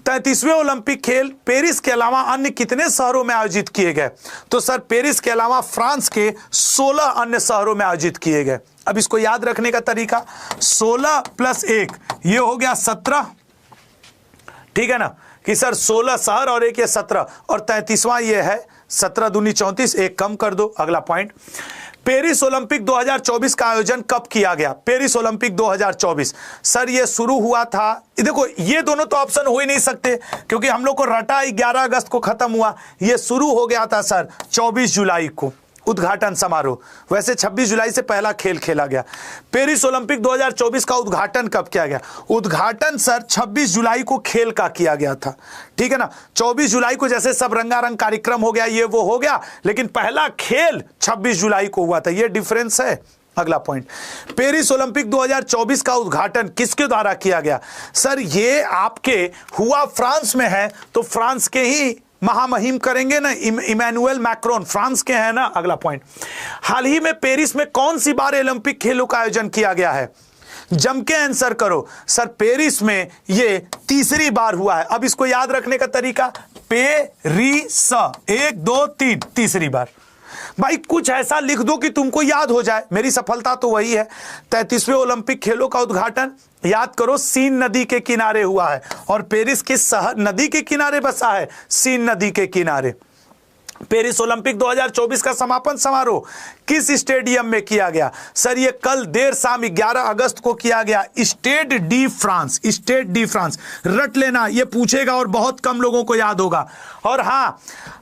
33वें ओलंपिक खेल पेरिस के अलावा अन्य कितने शहरों में आयोजित किए गए? तो सर पेरिस के अलावा फ्रांस के 16 अन्य शहरों में आयोजित किए गए। अब इसको याद रखने का तरीका 16 + 1 ये हो गया 17, ठीक है ना, कि सर 16 शहर और एक ये 17, और 33वां ये है 17 दूनी 34, एक कम कर दो। अगला पॉइंट, पेरिस ओलंपिक 2024 का आयोजन कब किया गया? पेरिस ओलंपिक 2024 सर ये शुरू हुआ था, देखो ये दोनों तो ऑप्शन हो ही नहीं सकते क्योंकि हम लोग को रटा 11 अगस्त को खत्म हुआ, ये शुरू हो गया था सर 24 जुलाई को उद्घाटन समारोह। वैसे 26 जुलाई से पहला खेल खेला गया। पेरिस ओलंपिक 2024 का उद्घाटन कब किया गया? उद्घाटन सर 26 जुलाई को खेल का किया गया था, ठीक है ना। 24 जुलाई को जैसे सब रंगारंग कार्यक्रम हो गया, ये वो हो गया, लेकिन पहला खेल 26 जुलाई को हुआ था, ये डिफरेंस है। अगला पॉइंट, पेरिस ओलंपिक 2024 का उद्घाटन किसके द्वारा किया गया? सर ये आपके हुआ फ्रांस में है, तो फ्रांस के ही महामहिम करेंगे ना, इमैनुअल मैक्रोन फ्रांस के हैं ना। अगला पॉइंट, हाल ही में पेरिस में कौन सी बार ओलंपिक खेलों का आयोजन किया गया है? जम के आंसर करो। सर पेरिस में ये तीसरी बार हुआ है। अब इसको याद रखने का तरीका, पेरिस 1 2 3 तीसरी बार। भाई कुछ ऐसा लिख दो कि तुमको याद हो जाए, मेरी सफलता तो वही है। 33वें ओलंपिक खेलों का उद्घाटन याद करो सीन नदी के किनारे हुआ है, और पेरिस किस शहर नदी के किनारे बसा है? सीन नदी के किनारे। पेरिस ओलंपिक 2024 का समापन समारोह किस स्टेडियम में किया गया? सर ये कल देर शाम 11 अगस्त को किया गया, Stade de France, Stade de France. रट लेना, ये पूछेगा और बहुत कम लोगों को याद होगा। और हाँ,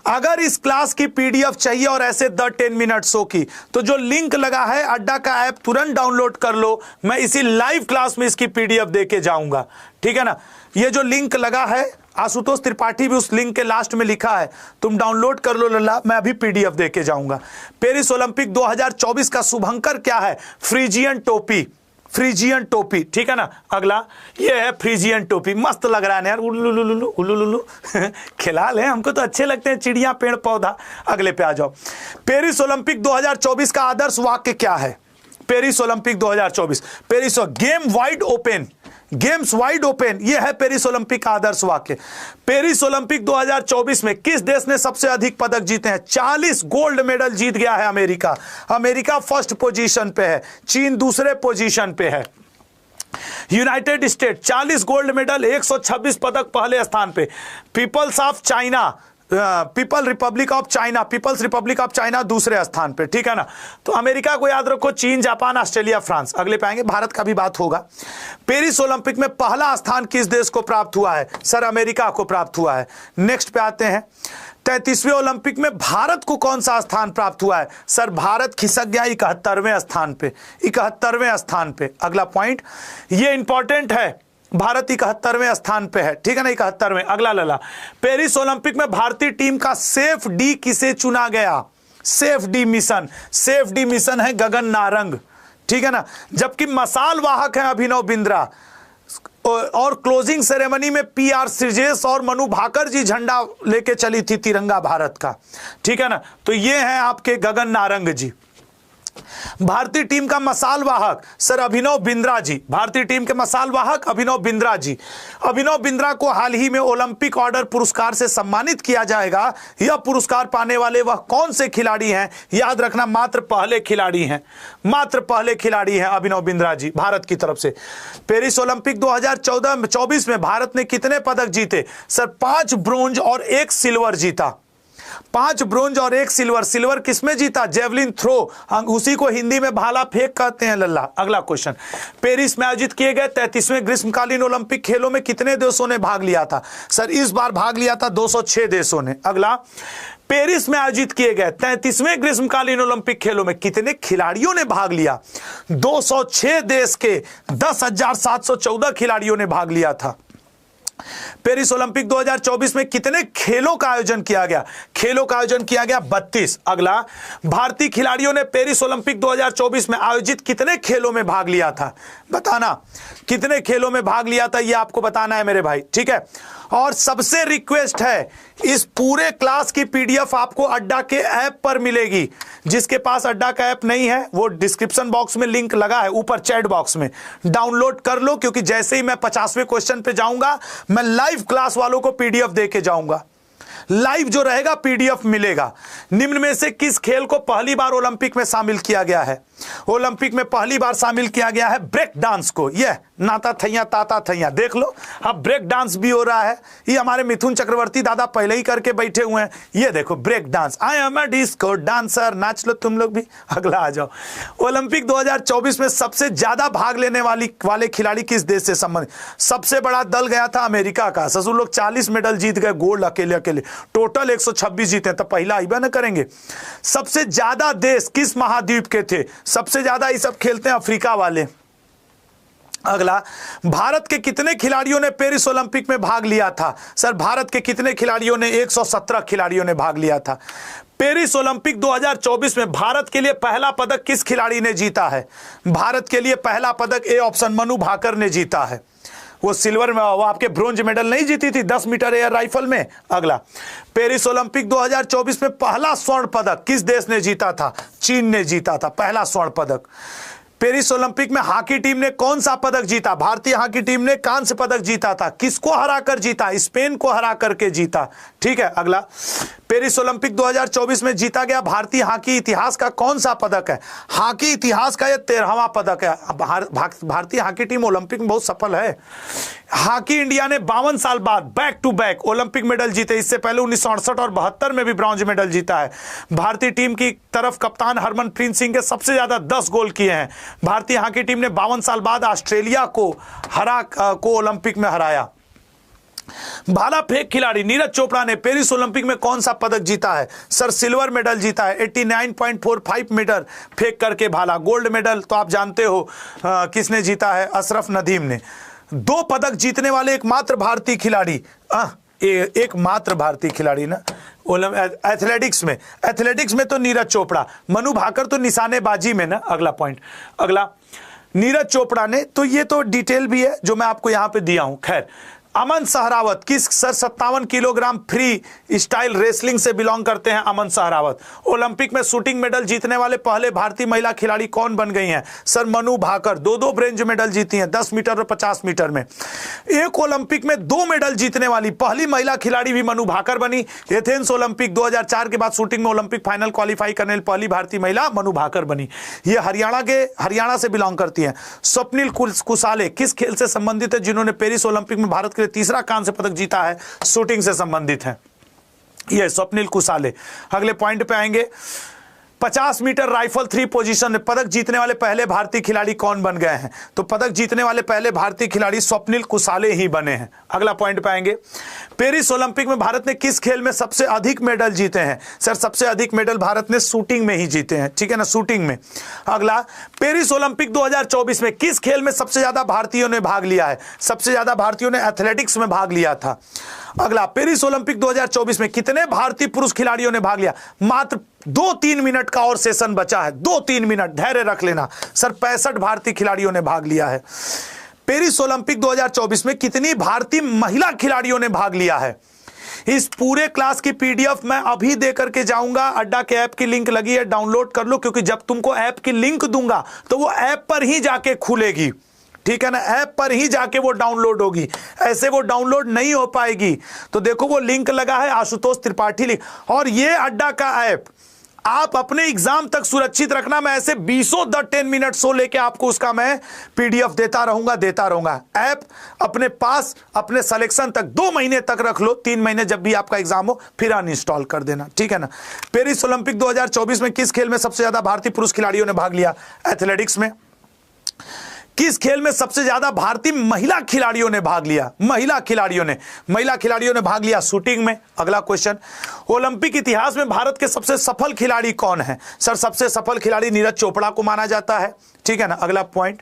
अगर इस क्लास की पीडीएफ चाहिए और ऐसे द 10 मिनट शो की, तो जो लिंक लगा है अड्डा का ऐप तुरंत डाउनलोड कर लो। मैं इसी लाइव क्लास में इसकी पीडीएफ देके जाऊंगा, ठीक है ना। ये जो लिंक लगा है, आशुतोष त्रिपाठी भी उस लिंक के लास्ट में लिखा है, तुम डाउनलोड कर लो लल्ला, मैं अभी पीडीएफ देके जाऊंगा। पेरिस ओलंपिक 2024 का शुभंकर क्या है? फ्रीजियन टोपी, फ्रीजियन टोपी, ठीक है ना। अगला ये है फ्रीजियन टोपी, मस्त लग रहा है ना यार, उल्लू उल्लू खिलाल है, हमको तो अच्छे लगते हैं चिड़िया पेड़ पौधा। अगले पे आ जाओ। पेरिस ओलंपिक 2024 का आदर्श वाक्य क्या है? Paris Olympic 2024, Paris game wide open, games wide open, यह है पेरिस ओलंपिक का आदर्श वाक्य। पेरिस ओलंपिक 2024 में किस देश ने सबसे अधिक पदक जीते हैं? 40 गोल्ड मेडल जीत गया है अमेरिका। अमेरिका फर्स्ट पोजीशन पे है, चीन दूसरे पोजीशन पे है। यूनाइटेड स्टेट 40 गोल्ड मेडल, 126 पदक पहले स्थान पे। People's of China, people's republic of China दूसरे स्थान पे, ठीक है ना। तो अमेरिका को याद रखो, चीन, जापान, ऑस्ट्रेलिया, फ्रांस। अगले पे आएंगे, भारत का भी बात होगा। पेरिस ओलंपिक में पहला स्थान किस देश को प्राप्त हुआ है? सर अमेरिका को प्राप्त हुआ है। नेक्स्ट पे आते हैं, 33वें ओलंपिक में भारत को कौन सा स्थान प्राप्त हुआ है? सर भारत खिसक गया 71वें स्थान पे, 71वें स्थान पे। अगला पॉइंट, ये इंपॉर्टेंट है, भारत 71वें स्थान पे है, ठीक है ना, 71वें। अगला लला, पेरिस ओलंपिक में भारतीय टीम का सेफ डी किसे चुना गया? Safe D mission, safe D mission है गगन नारंग, ठीक है ना। जबकि मसाल वाहक है अभिनव बिंद्रा, और क्लोजिंग सेरेमनी में पीआर श्रीजेश और मनु भाकर जी झंडा लेके चली थी तिरंगा भारत का, ठीक है ना। तो ये हैं आपके गगन नारंग जी। भारतीय टीम का मसाल वाहक सर अभिनव बिंद्रा जी, भारतीय टीम के मसाल वाहक अभिनव बिंद्रा जी। अभिनव बिंद्रा को हाल ही में ओलंपिक ऑर्डर पुरस्कार से सम्मानित किया जाएगा। यह पुरस्कार पाने वाले वह कौन से खिलाड़ी हैं? याद रखना, मात्र पहले खिलाड़ी हैं, मात्र पहले खिलाड़ी हैं अभिनव बिंद्रा जी भारत की तरफ से। पेरिस ओलंपिक 2024 में भारत ने कितने पदक जीते? सर 5 ब्रोंज और 1 सिल्वर जीता, 5 ब्रोंज और 1 सिल्वर। सिल्वर किसमें जीता? जेवलिन थ्रो, उसी को हिंदी में भाला फेंक कहते हैं लल्ला। अगला क्वेश्चन, पेरिस में आयोजित किए गए 33वें ग्रीष्मकालीन ओलंपिक खेलों में कितने देशों ने भाग लिया था? सर इस बार भाग लिया था 206 देशों ने। अगला, पेरिस में आयोजित किए गए 33वें ग्रीष्मकालीन ओलंपिक खेलों में कितने खिलाड़ियों ने भाग लिया? 206 देश के 10,714 खिलाड़ियों ने भाग लिया था। पेरिस ओलंपिक 2024 में कितने खेलों का आयोजन किया गया? खेलों का आयोजन किया गया 32। अगला, भारतीय खिलाड़ियों ने पेरिस ओलंपिक 2024 में आयोजित कितने खेलों में भाग लिया था? बताना, कितने खेलों में भाग लिया था, यह आपको बताना है मेरे भाई, ठीक है। और सबसे रिक्वेस्ट है, इस पूरे क्लास की पीडीएफ आपको अड्डा के ऐप पर मिलेगी। जिसके पास अड्डा का ऐप नहीं है वो डिस्क्रिप्शन बॉक्स में लिंक लगा है, ऊपर चैट बॉक्स में डाउनलोड कर लो, क्योंकि जैसे ही मैं 50वें क्वेश्चन पे जाऊंगा मैं लाइव क्लास वालों को पीडीएफ देके जाऊंगा। लाइव जो रहेगा पीडीएफ मिलेगा। निम्न में से किस खेल को पहली बार ओलंपिक में शामिल किया गया है? ओलंपिक में पहली बार शामिल किया गया है ब्रेक डांस को। यह नाता थैया ताता थैया, देख लो अब ब्रेक डांस भी हो रहा है। ये हमारे मिथुन चक्रवर्ती दादा पहले ही करके बैठे हुए हैं। ये देखो break dance, I am a disco dancer, नाच लो तुम लोग भी। अगला आ जाओ, ओलंपिक 2024 में सबसे ज्यादा भाग लेने वाले खिलाड़ी किस देश से संबंधित? सबसे बड़ा दल गया था अमेरिका का, ससुर लोग 40 मेडल जीत गए गोल्ड अकेले अकेले, टोटल 126 जीते, तो पहला आइबा न करेंगे। सबसे ज्यादा देश किस महाद्वीप के थे? सबसे ज्यादा ये सब खेलते हैं अफ्रीका वाले। अगला, भारत के कितने खिलाड़ियों ने पेरिस ओलंपिक में भाग लिया था? सर भारत के कितने खिलाड़ियों ने? 117 खिलाड़ियों ने भाग लिया था। पेरिस ओलंपिक 2024 में भारत के लिए पहला पदक किस खिलाड़ी ने जीता है? भारत के लिए पहला पदक ए ऑप्शन मनु भाकर ने जीता है। वो सिल्वर में, वो आपके ब्रोंज मेडल नहीं जीती थी 10 मीटर एयर राइफल में। अगला, पेरिस ओलंपिक 2024 में पहला स्वर्ण पदक किस देश ने जीता था? चीन ने जीता था पहला स्वर्ण पदक। पेरिस ओलंपिक में हॉकी टीम ने कौन सा पदक जीता? भारतीय हॉकी टीम ने कांस्य पदक जीता था। किसको हराकर जीता? स्पेन को हरा करके जीता। ठीक है, अगला, पेरिस ओलंपिक 2024 में जीता गया भारतीय हॉकी इतिहास का कौन सा पदक है? हॉकी इतिहास का यह 13वां पदक है। भारतीय हॉकी टीम ओलंपिक में बहुत सफल है। हॉकी इंडिया ने 52 साल बाद back to back Olympic medal जीते। इससे पहले 1968 और 72 में भी ब्रॉन्ज मेडल जीता है। भारतीय टीम की तरफ कप्तान हरमनप्रीत सिंह के सबसे ज्यादा 10 गोल किए हैं। भारतीय हॉकी टीम ने 52 साल बाद ऑस्ट्रेलिया को ओलंपिक में हराया। भाला फेंक खिलाड़ी नीरज चोपड़ा ने पेरिस ओलंपिक में कौन सा पदक जीता है? सर सिल्वर मेडल जीता है। 89.45 मीटर फेंक करके भाला। गोल्ड मेडल तो आप जानते हो किसने जीता है? अशरफ नदीम ने। 2 पदक जीतने वाले एकमात्र भारतीय खिलाड़ी, एकमात्र भारतीय खिलाड़ी ना एथलेटिक्स में तो नीरज चोपड़ा। मनु भाकर तो निशानेबाजी में ना। अगला पॉइंट, अगला, नीरज चोपड़ा ने, तो ये तो डिटेल भी है जो मैं आपको यहां पे दिया हूं। खैर, अमन सहरावत किस sir 57 kilogram free style wrestling से बिलोंग करते हैं? अमन सहरावत। ओलंपिक में शूटिंग मेडल जीतने वाले पहले भारतीय महिला खिलाड़ी कौन बन गई हैं? Sir Manu Bhaker. 2 bronze medal जीती हैं, 10 मीटर और 50 मीटर में। एक ओलंपिक में 2 मेडल जीतने वाली पहली महिला खिलाड़ी भी मनु भाकर बनी। एथेंस ओलंपिक 2004 के बाद शूटिंग में ओलंपिक फाइनल क्वालिफाई करने वाली पहली भारतीय महिला मनु भाकर बनी। ये हरियाणा से बिलोंग करती है। स्वप्निल कुसाले किस खेल से संबंधित है जिन्होंने पेरिस ओलंपिक में भारत के लिए तीसरा कांस्य पदक जीता है? शूटिंग से संबंधित है ये स्वप्निल कुसाले। अगले पॉइंट पे आएंगे। 50 मीटर राइफल 3 पोजीशन में पदक जीतने वाले पहले भारतीय खिलाड़ी कौन बन गए हैं? तो पदक जीतने वाले पहले भारतीय खिलाड़ी स्वप्निल कुसाले ही बने हैं। अगला पॉइंट पे आएंगे। पेरिस ओलंपिक में भारत ने किस खेल में सबसे अधिक मेडल जीते हैं? सर सबसे अधिक मेडल भारत ने शूटिंग में ही जीते हैं। ठीक है ना, शूटिंग में। अगला, पेरिस ओलंपिक 2024 में किस खेल में सबसे ज्यादा भारतीयों ने भाग लिया है? सबसे ज्यादा भारतीयों ने एथलेटिक्स में भाग लिया था। अगला, पेरिस ओलंपिक 2024 में कितने भारतीय पुरुष खिलाड़ियों ने भाग लिया? मात्र 2-3 मिनट का और सेशन बचा है। 2-3 मिनट धैर्य रख लेना। सर 65 भारतीय खिलाड़ियों ने भाग लिया है। पेरिस ओलंपिक 2024 में कितनी भारतीय महिला खिलाड़ियों ने भाग लिया है? इस पूरे क्लास की पीडीएफ मैं अभी दे करके जाऊंगा। अड्डा के ऐप की लिंक लगी है, डाउनलोड कर लो, क्योंकि जब तुमको ऐप की लिंक दूंगा तो वो ऐप पर ही जाके खुलेगी। ठीक है ना, ऐप पर ही जाके वो डाउनलोड होगी, ऐसे वो डाउनलोड नहीं हो पाएगी। तो देखो वो लिंक लगा है, आशुतोष त्रिपाठी लिंक। और ये अड्डा का ऐप आप अपने एग्जाम तक सुरक्षित रखना। मैं ऐसे 20 द 10 मिनट शो लेके आपको उसका मैं पीडीएफ देता रहूंगा। ऐप अपने पास अपने सिलेक्शन तक 2 महीने तक रख लो। 3 महीने जब भी आपका एग्जाम हो फिर अनइंस्टॉल कर देना। ठीक है ना। पेरिस ओलंपिक 2024 में किस खेल में सबसे ज्यादा भारतीय पुरुष खिलाड़ियों ने भाग लिया? एथलेटिक्स में। किस खेल में सबसे ज्यादा भारतीय महिला खिलाड़ियों ने भाग लिया? महिला खिलाड़ियों ने भाग लिया शूटिंग में। अगला क्वेश्चन, ओलंपिक इतिहास में भारत के सबसे सफल खिलाड़ी कौन है? सर सबसे सफल खिलाड़ी नीरज चोपड़ा को माना जाता है। ठीक है ना। अगला पॉइंट,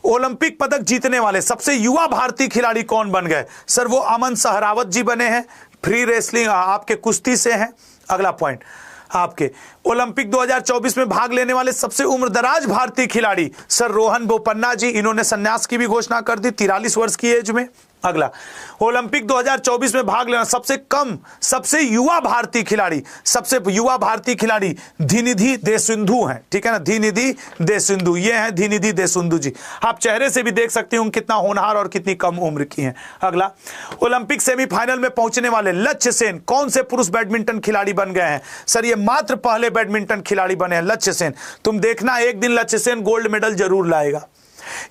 ओलंपिक पदक जीतने वाले सबसे युवा भारतीय खिलाड़ी कौन बन गए? सर वो अमन सहरावत जी बने हैं। फ्री रेसलिंग आपके कुश्ती से हैं। अगला पॉइंट, आपके ओलंपिक 2024 में भाग लेने वाले सबसे उम्रदराज भारतीय खिलाड़ी? सर रोहन बोपन्ना जी। इन्होंने संन्यास की भी घोषणा कर दी 43 वर्ष की एज में। अगला, ओलंपिक 2024 में भाग लेना सबसे युवा भारतीय खिलाड़ी धीनिधि देशसिंधु हैं। ठीक है ना, धीनिधि देशसिंधु, ये हैं धीनिधि देशसिंधु जी। आप चेहरे से भी देख सकते हो कितना होनहार और कितनी कम उम्र की हैं। अगला, ओलंपिक सेमीफाइनल में पहुंचने वाले लक्ष्य सेन कौन से पुरुष बैडमिंटन खिलाड़ी बन गए हैं? सर ये मात्र पहले बैडमिंटन खिलाड़ी बने हैं, लक्ष्य सेन। तुम देखना एक दिन लक्ष्य सेन गोल्ड मेडल जरूर लाएगा।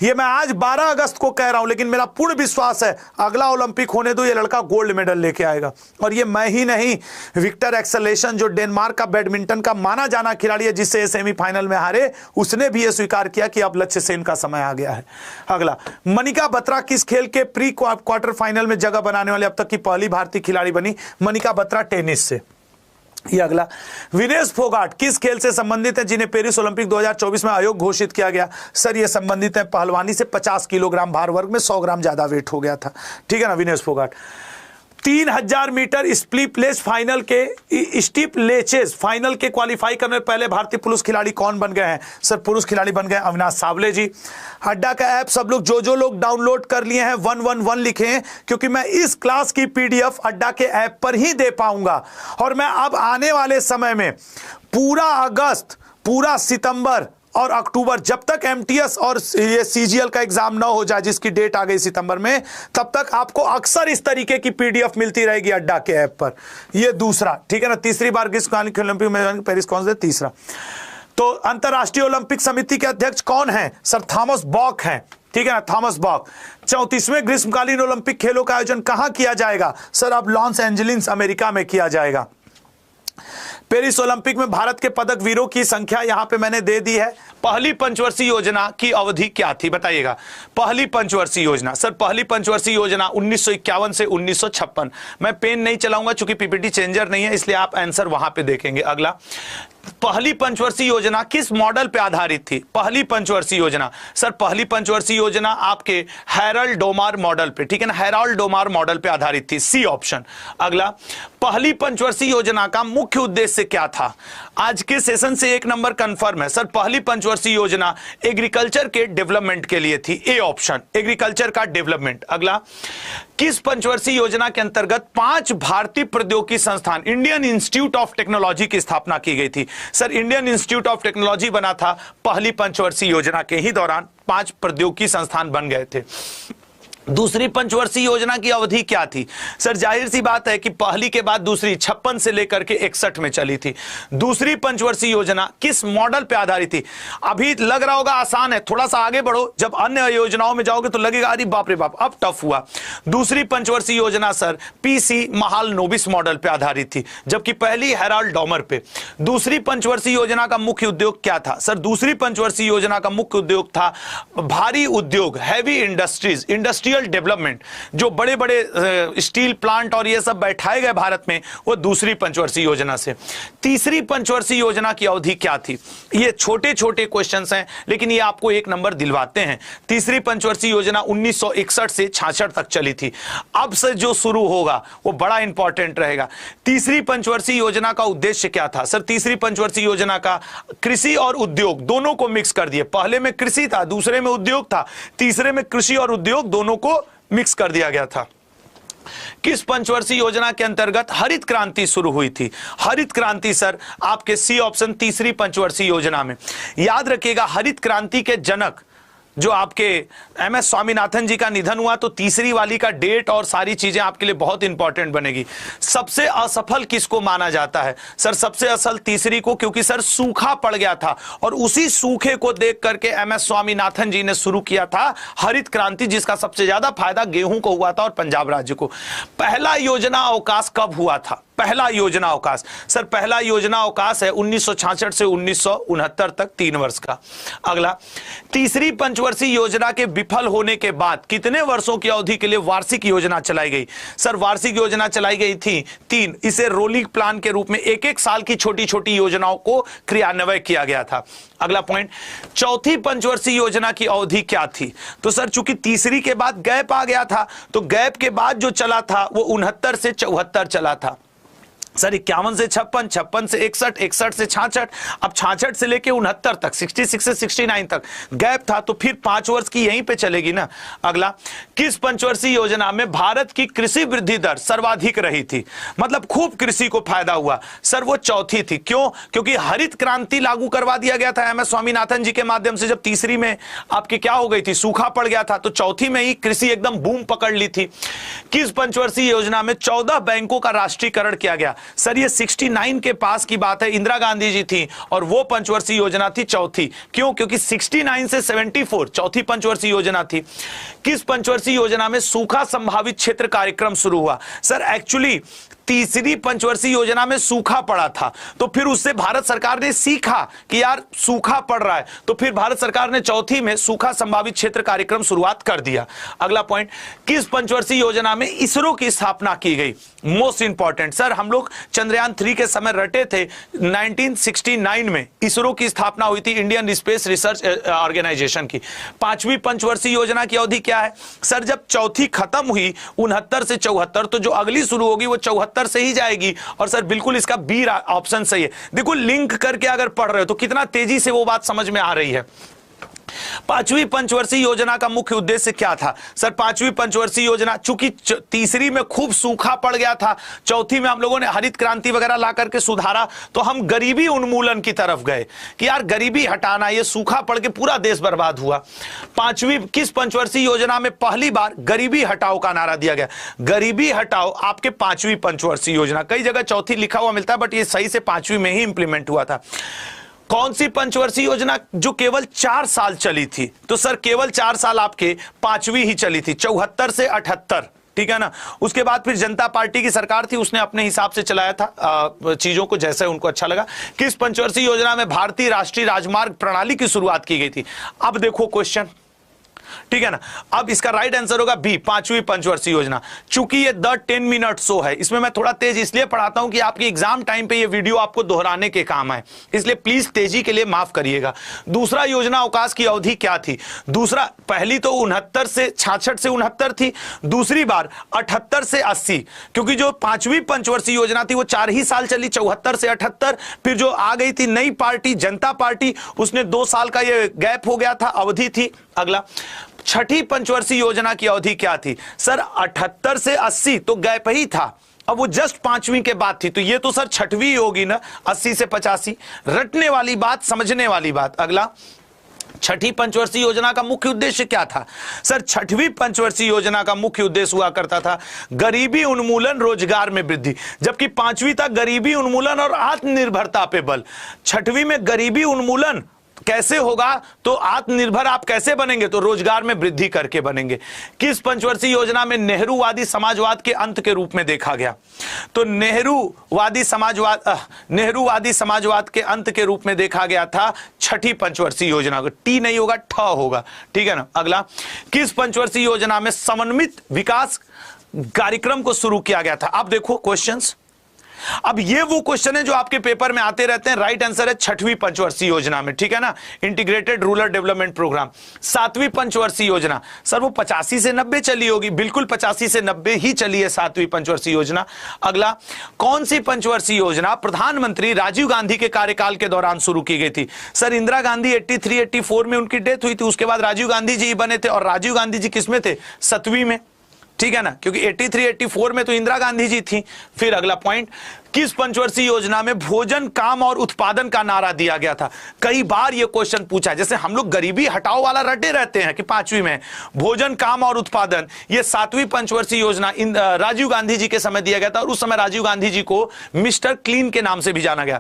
ये मैं आज 12 अगस्त को कह रहा हूं, लेकिन मेरा पूर्ण विश्वास है अगला ओलंपिक होने दो ये लड़का गोल्ड मेडल लेके आएगा। और ये मैं ही नहीं, विक्टर एक्सेलेशन जो डेनमार्क का बैडमिंटन का माना जाना खिलाड़ी है, जिससे सेमीफाइनल में हारे, उसने भी ये स्वीकार किया कि अब लक्ष्य सेन का समय आ गया है। अगला, मनिका बत्रा किस खेल के प्री क्वार्टर फाइनल में जगह बनाने वाले अब तक की पहली भारतीय खिलाड़ी बनी? मनिका बत्रा टेनिस से। ये अगला, विनेश फोगाट किस खेल से संबंधित है जिन्हें पेरिस ओलंपिक 2024 में आयोग घोषित किया गया? सर ये संबंधित है पहलवानी से। 50 किलोग्राम भार वर्ग में 100 ग्राम ज्यादा वेट हो गया था। ठीक है ना, विनेश फोगाट। 3000 मीटर स्टीपलेच फाइनल के क्वालिफाई करने पहले भारतीय पुरुष खिलाड़ी कौन बन गए हैं? सर पुरुष खिलाड़ी बन गए अविनाश सावले जी। अड्डा का ऐप सब लोग जो लोग डाउनलोड कर लिए हैं 111 लिखे हैं, क्योंकि मैं इस क्लास की पीडीएफ अड्डा के ऐप पर ही दे पाऊंगा। और मैं अब आने वाले समय में पूरा अगस्त, पूरा सितंबर और अक्टूबर, जब तक एमटीएस और ये सीजीएल का एग्जाम ना हो जाए, जिसकी डेट आ गई सितंबर में, तब तक आपको अक्सर इस तरीके की पीडीएफ मिलती रहेगी अड्डा के ऐप पर। ये दूसरा, ठीक है ना। तीसरी बार ग्रीष्मकालीन ओलंपिक में पेरिस कौन से, तीसरा। तो अंतरराष्ट्रीय ओलंपिक समिति के अध्यक्ष कौन है? सर थॉमस बॉक हैं, ठीक है ना, थॉमस बॉक। 34वें ग्रीष्मकालीन ओलंपिक खेलों का आयोजन कहां किया जाएगा? सर अब लॉस एंजलिस अमेरिका में किया जाएगा। पेरिस ओलंपिक में भारत के पदक वीरों की संख्या यहां पे मैंने दे दी है। पहली पंचवर्षीय योजना की अवधि क्या थी बताइएगा? पहली पंचवर्षीय योजना, सर पहली पंचवर्षीय योजना 1951 से 1956। मैं पेन नहीं चलाऊंगा चूंकि पीपीटी चेंजर नहीं है, इसलिए आप आंसर वहां पे देखेंगे। अगला, पहली पंचवर्षीय योजना किस मॉडल पे आधारित थी? पहली पंचवर्षीय योजना, सर पहली पंचवर्षीय योजना आपके हैरोल्ड डोमार मॉडल पे, ठीक है ना, हैरोल्ड डोमार मॉडल पे आधारित थी, सी ऑप्शन। अगला, पहली पंचवर्षीय योजना का मुख्य उद्देश्य क्या था? आज के सेशन से एक नंबर कंफर्म है। सर पहली पंचवर्षीय योजना एग्रीकल्चर के डेवलपमेंट के लिए थी, ए ऑप्शन, एग्रीकल्चर का डेवलपमेंट। अगला, किस पंचवर्षीय योजना के अंतर्गत 5 भारतीय प्रौद्योगिकी संस्थान, इंडियन इंस्टीट्यूट ऑफ टेक्नोलॉजी की स्थापना की गई थी? Sir Indian institute of technology बना था पहली पंचवर्षीय योजना के ही दौरान, 5 प्रौद्योगिकी संस्थान बन गए थे। दूसरी पंचवर्षीय योजना की अवधि क्या थी? सर जाहिर सी बात है कि पहली के बाद दूसरी 56 से लेकर के 61 में चली थी। दूसरी पंचवर्षीय योजना किस मॉडल पे आधारित थी? अभी लग रहा होगा आसान है, थोड़ा सा आगे बढ़ो, जब अन्य योजनाओं में जाओगे तो लगेगा अरे बाप रे बाप अब टफ हुआ। दूसरी पंचवर्षीय योजना सर पीसी महालनोबिस मॉडल पे आधारित थी, जबकि पहली हैरोल्ड डोमर पे। दूसरी पंचवर्षीय योजना का मुख्य उद्योग क्या था? सर दूसरी पंचवर्षीय योजना का मुख्य उद्योग था भारी उद्योग, हैवी इंडस्ट्रीज, इंडस्ट्रियल डेवलपमेंट। जो बड़े बड़े स्टील प्लांट और ये सब बैठाए गए भारत में, वो दूसरी पंचवर्षीय योजना से। तीसरी पंचवर्षीय योजना की अवधि क्या थी? ये छोटे छोटे क्वेश्चंस हैं लेकिन ये आपको एक नंबर दिलवाते हैं। तीसरी पंचवर्षीय योजना 1961 से 66 तक चली थी। अब से जो शुरू होगा वो बड़ा इंपॉर्टेंट रहेगा। तीसरी पंचवर्षीय योजना का उद्देश्य क्या था? सर तीसरी पंचवर्षीय योजना का कृषि और उद्योग दोनों को मिक्स कर दिए। पहले में कृषि था, दूसरे में उद्योग था, तीसरे में कृषि और उद्योग दोनों को मिक्स कर दिया गया था। किस पंचवर्षीय योजना के अंतर्गत हरित क्रांति शुरू हुई थी? हरित क्रांति सर आपके सी ऑप्शन तीसरी पंचवर्षीय योजना में। याद रखिएगा हरित क्रांति के जनक जो आपके एमएस स्वामीनाथन जी का निधन हुआ, तो तीसरी वाली का डेट और सारी चीजें आपके लिए बहुत इंपॉर्टेंट बनेगी। सबसे असफल किसको माना जाता है? सर सबसे असफल तीसरी को, क्योंकि सर सूखा पड़ गया था और उसी सूखे को देख करके एमएस स्वामीनाथन जी ने शुरू किया था हरित क्रांति, जिसका सबसे ज्यादा फायदा गेहूं को हुआ था और पंजाब राज्य को। पहला योजना अवकाश कब हुआ था? पहला योजना अवकाश सर पहला योजना अवकाश है 1966 से 1969 तक, 3 वर्ष का। अगला, तीसरी पंचवर्षीय योजना के विफल होने के बाद कितने वर्षों की अवधि के लिए वार्षिक योजना चलाई गई? सर वार्षिक योजना चलाई गई थी 3। इसे रोलिंग प्लान के रूप में एक एक साल की छोटी छोटी योजनाओं को क्रियान्वय किया गया था। अगला पॉइंट, चौथी पंचवर्षीय योजना की अवधि क्या थी? तो सर चूंकि तीसरी के बाद गैप आ गया था, तो गैप के बाद जो चला था वो 69 से 74 चला था। सर 51 से 56, 56 से 61, 61 से 66, अब 66 से लेके 69 तक, 66 से 69 तक गैप था, तो फिर 5 वर्ष की यहीं पे चलेगी ना। अगला, किस पंचवर्षीय योजना में भारत की कृषि वृद्धि दर सर्वाधिक रही थी? मतलब खूब कृषि को फायदा हुआ। सर वो चौथी थी। क्यों? क्योंकि हरित क्रांति लागू करवा दिया गया था एमएस स्वामीनाथन जी के माध्यम से। जब तीसरी में आपकी क्या हो गई थी, सूखा पड़ गया था, तो चौथी में ही कृषि एकदम बूम पकड़ ली थी। किस पंचवर्षीय योजना में 14 बैंकों का राष्ट्रीयकरण किया गया? सर ये 69 के पास की बात है, इंदिरा गांधी जी थी और वो पंचवर्षीय योजना थी चौथी। क्यों? क्योंकि 69 से 74 चौथी पंचवर्षीय योजना थी। किस पंचवर्षीय योजना में सूखा संभावित क्षेत्र कार्यक्रम शुरू हुआ? सर एक्चुअली तीसरी पंचवर्षीय योजना में सूखा पड़ा था, तो फिर उससे भारत सरकार ने सीखा कि यार सूखा पड़ रहा है, तो फिर भारत सरकार ने चौथी में सूखा संभावित क्षेत्र कार्यक्रम शुरुआत कर दिया। अगला पॉइंट, किस पंचवर्षीय योजना में इसरो की स्थापना की गई? मोस्ट इंपॉर्टेंट सर, हम लोग चंद्रयान 3 के समय रटे थे, 1969 में इसरो की स्थापना हुई थी, इंडियन स्पेस रिसर्च ऑर्गेनाइजेशन की। 5वीं पंचवर्षीय योजना की अवधि क्या है? सर जब चौथी खत्म हुई 69 से 74, तो जो अगली शुरू होगी वो 74 से ही जाएगी। और सर बिल्कुल इसका बी ऑप्शन सही है। देखो लिंक करके अगर पढ़ रहे हो तो कितना तेजी से वो बात समझ में आ रही है। पांचवी पंचवर्षीय योजना का मुख्य उद्देश्य क्या था? सर पांचवी पंचवर्षीय योजना, चूंकि तीसरी में खूब सूखा पड़ गया था, चौथी में हम लोगों ने हरित क्रांति वगैरह ला करके सुधारा, तो हम गरीबी उन्मूलन की तरफ गए कि यार गरीबी हटाना, ये सूखा पड़ के पूरा देश बर्बाद हुआ। पांचवी किस पंचवर्षीय योजना में पहली बार गरीबी हटाओ का नारा दिया गया? गरीबी हटाओ आपके पांचवी पंचवर्षीय योजना। कई जगह चौथी लिखा हुआ मिलता है, बट ये सही से पांचवी में ही इंप्लीमेंट हुआ था। कौन सी पंचवर्षीय योजना जो केवल 4 साल चली थी? तो सर केवल 4 साल आपके पांचवी ही चली थी, 74 से 78, ठीक है ना। उसके बाद फिर जनता पार्टी की सरकार थी, उसने अपने हिसाब से चलाया था चीजों को जैसे उनको अच्छा लगा। किस पंचवर्षीय योजना में भारतीय राष्ट्रीय राजमार्ग प्रणाली की शुरुआत की गई थी? अब देखो क्वेश्चन, ठीक है ना। अब इसका राइट आंसर होगा बी, पांचवी पंचवर्षीय योजना। चूंकि ये द 10 मिनट शो है, इसमें मैं थोड़ा तेज इसलिए पढ़ाता हूं कि आपके एग्जाम टाइम पे ये वीडियो आपको दोहराने के काम है, इसलिए प्लीज तेजी के लिए माफ करिएगा। दूसरा योजना अवकाश की अवधि क्या थी? दूसरा, पहली तो 69 से 69 थी, दूसरी बार 78 से 80, क्योंकि जो पांचवी पंचवर्षीय योजना थी वो 4 ही साल चली, 74 से 78। फिर जो आ गई थी नई पार्टी जनता पार्टी, उसने 2 साल का ये गैप हो गया था, अवधि थी। अगला, छठी पंचवर्षीय योजना की अवधि क्या थी? सर 78 से 80 तो गैप ही था, अब वो जस्ट पांचवी के बाद थी, तो ये तो सर छठवीं होगी ना, 80 से 85। रटने वाली बात, समझने वाली बात। अगला, छठी पंचवर्षीय योजना का मुख्य उद्देश्य क्या था? सर छठवीं पंचवर्षीय योजना का मुख्य उद्देश्य हुआ करता था गरीबी उन्मूलन, रोजगार में वृद्धि, जबकि पांचवी था गरीबी उन्मूलन और आत्मनिर्भरता पे बल। छठवीं में गरीबी उन्मूलन कैसे होगा? तो आत्मनिर्भर आप कैसे बनेंगे? तो रोजगार में वृद्धि करके बनेंगे। किस पंचवर्षीय योजना में नेहरूवादी समाजवाद के अंत के रूप में देखा गया? तो नेहरूवादी समाजवाद के अंत के रूप में देखा गया था छठी पंचवर्षीय योजना को। टी नहीं होगा, ठ होगा, ठीक है ना। अगला, किस पंचवर्षीय योजना में समन्वित विकास कार्यक्रम को शुरू किया गया था? अब देखो क्वेश्चंस, अब ये वो क्वेश्चन है जो आपके पेपर में आते रहते हैं। राइट आंसर है छठवीं पंचवर्षीय योजना में, ठीक है ना, इंटीग्रेटेड रूरल डेवलपमेंट प्रोग्राम। सातवीं पंचवर्षीय योजना, सर वो 85 से 90 चली होगी, बिल्कुल 85 से 90 ही चली है सातवीं पंचवर्षीय योजना। अगला, कौन सी पंचवर्षीय योजना प्रधानमंत्री राजीव गांधी के कार्यकाल के दौरान शुरू की गई थी? सर इंदिरा गांधी 83-84 में उनकी डेथ हुई थी, उसके बाद राजीव गांधी जी बने थे, और राजीव गांधी जी किसमें थे? 7वीं में, ठीक है ना, क्योंकि 83-84 में तो इंदिरा गांधी जी थी। फिर अगला पॉइंट, किस पंचवर्षीय योजना में भोजन, काम और उत्पादन का नारा दिया गया था? कई बार यह क्वेश्चन पूछा है, जैसे हम लोग गरीबी हटाओ वाला रटे रहते हैं कि पांचवी में भोजन, काम और उत्पादन, ये सातवीं पंचवर्षीय योजना राजीव गांधी जी के समय दिया गया था, और उस समय राजीव गांधी जी को मिस्टर क्लीन के नाम से भी जाना गया।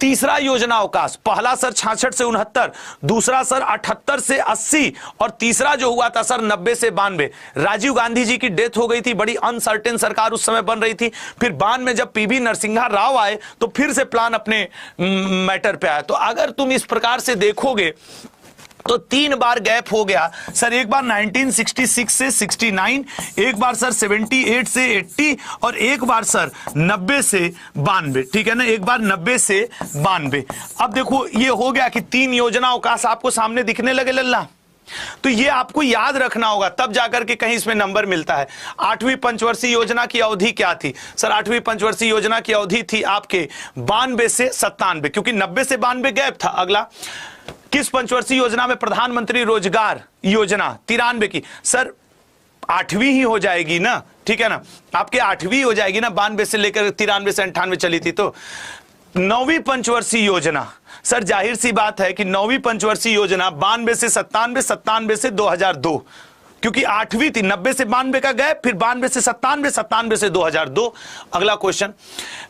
तीसरा योजना अवकाश, पहला सर 66 से 69, दूसरा सर 78 से 80, और तीसरा जो हुआ था सर 90 से 92। राजीव गांधी जी की डेथ हो गई थी, बड़ी अनसर्टेन सरकार उस समय बन रही थी। फिर बाद में जब पीवी नरसिंह राव आए तो फिर से प्लान अपने मैटर पे आया। तो अगर तुम इस प्रकार से देखोगे तो 3 बार गैप हो गया सर, एक बार 1966 से 69, एक बार सर 78 से 80, और एक बार सर 90 से 92, ठीक है ना, एक बार 90 से 92। अब देखो ये हो गया कि 3 योजना अवकाश आपको सामने दिखने लगे लल्ला, तो ये आपको याद रखना होगा, तब जाकर के कहीं इसमें नंबर मिलता है। 8वीं पंचवर्षीय योजना की अवधि क्या थी? सर 8वीं पंचवर्षीय योजना की अवधि थी आपके 92 से 97, क्योंकि 90 से 92 गैप था। अगला, किस पंचवर्षीय योजना में प्रधानमंत्री रोजगार योजना 93 की? सर 8वीं ही हो जाएगी ना, ठीक है ना, आपके 8वीं हो जाएगी ना, 92 से लेकर 93 से 98 चली थी। तो 9वीं पंचवर्षीय योजना, सर जाहिर सी बात है कि 9वीं पंचवर्षीय योजना 92 से 97, 97 से 2002, क्योंकि 8वीं थी, 90 से 92 का गैप, फिर 92 से 97, 97 से 2002। अगला क्वेश्चन,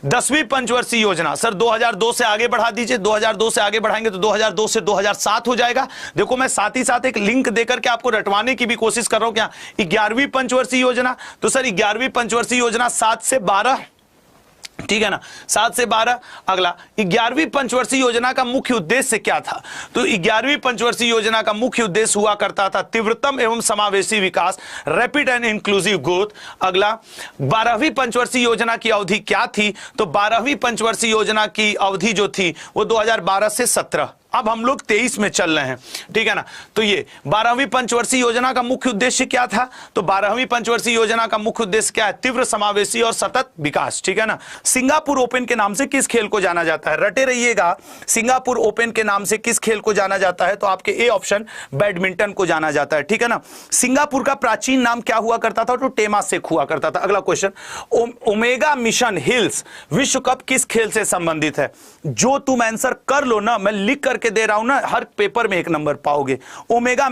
10वीं पंचवर्षीय योजना, सर 2002 से आगे बढ़ा दीजिए, 2002 से आगे बढ़ाएंगे तो 2002 से 2007 हो जाएगा। देखो मैं साथ ही साथ एक लिंक देकर के आपको रटवाने की भी कोशिश कर रहा हूं। क्या 11वीं पंचवर्षीय योजना? तो सर 11वीं पंचवर्षीय योजना 7 से 12, ठीक है ना, 7 से 12। अगला, 11वीं पंचवर्षीय योजना का मुख्य उद्देश्य क्या था? तो 11वीं पंचवर्षीय योजना का मुख्य उद्देश्य हुआ करता था तीव्रतम एवं समावेशी विकास, रैपिड एंड इंक्लूसिव ग्रोथ। अगला, 12वीं पंचवर्षीय योजना की अवधि क्या थी? तो 12वीं पंचवर्षीय योजना की अवधि जो थी वो 2012 से 17। अब हम लोग 23 में चल रहे हैं, ठीक है ना। तो ये 12वीं पंचवर्षीय योजना का मुख्य उद्देश्य क्या था? तो 12वीं पंचवर्षीय योजना का मुख्य उद्देश्य क्या है? तीव्र समावेशी और सतत विकास, ठीक है ना। सिंगापुर ओपन के नाम से किस खेल को जाना जाता है? रटे रहिएगा, सिंगापुर ओपन के नाम से किस खेल को जाना जाता है? तो आपके ए ऑप्शन बैडमिंटन को जाना जाता है, ठीक है ना। सिंगापुर का प्राचीन नाम क्या हुआ करता था? तो टेमासेक हुआ करता था। अगला क्वेश्चन, ओमेगा मिशन हिल्स विश्व कप किस खेल से संबंधित है? जो तुम आंसर कर लो ना, मैं लिख करके दे रहा हूं ना, हर पेपर में 1 नंबर पाओगे। ओमेगा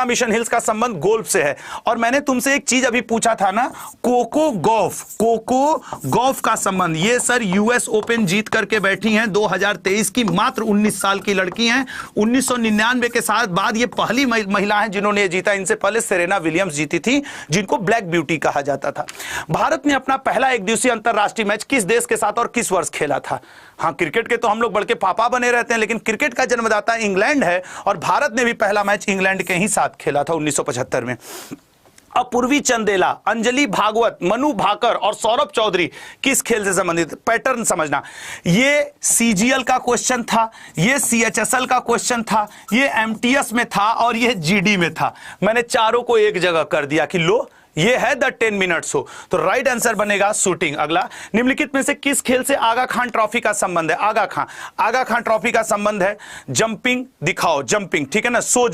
मिशन हिल्स का संबंध गोल्फ से है। और मैंने तुमसे एक चीज अभी पूछा था ना, कोको गॉल्फ का संबंध। ये सर यूएस ओपन जीत करके बैठी हैं 2023 की, मात्र 19 साल की लड़की हैं। 1999 के साथ बाद ये पहली महिला है जिन्होंने ये जीता। इनसे पहले सेरेना विलियम्स जीती थी, जिनको ब्लैक ब्यूटी कहा जाता था। भारत ने अपना पहला एक दिवसीय अंतरराष्ट्रीय मैच किस देश के साथ और किस वर्ष खेला था? हाँ, क्रिकेट के तो हम लोग बड़के पापा बने रहते हैं, लेकिन क्रिकेट का जन्मदाता इंग्लैंड है और भारत ने भी पहला मैच इंग्लैंड के ही साथ खेला था 1975 में। अपूर्वी चंदेला, अंजलि भागवत, मनु भाकर और सौरभ चौधरी किस खेल से संबंधित? पैटर्न समझना, ये सीजीएल का क्वेश्चन था, ये सीएचएसएल का क्वेश्चन था, ये एमटीएस में था और ये जीडी में था। मैंने चारों को एक जगह कर दिया कि लो ये है द 10 मिनट्स हो। तो राइट आंसर बनेगा शूटिंग। अगला, निम्नलिखित में से किस खेल से आगा खान ट्रॉफी का संबंध है? आगा खान ट्रॉफी का संबंध है जंपिंग, दिखाओ जंपिंग, ठीक है ना। स्नो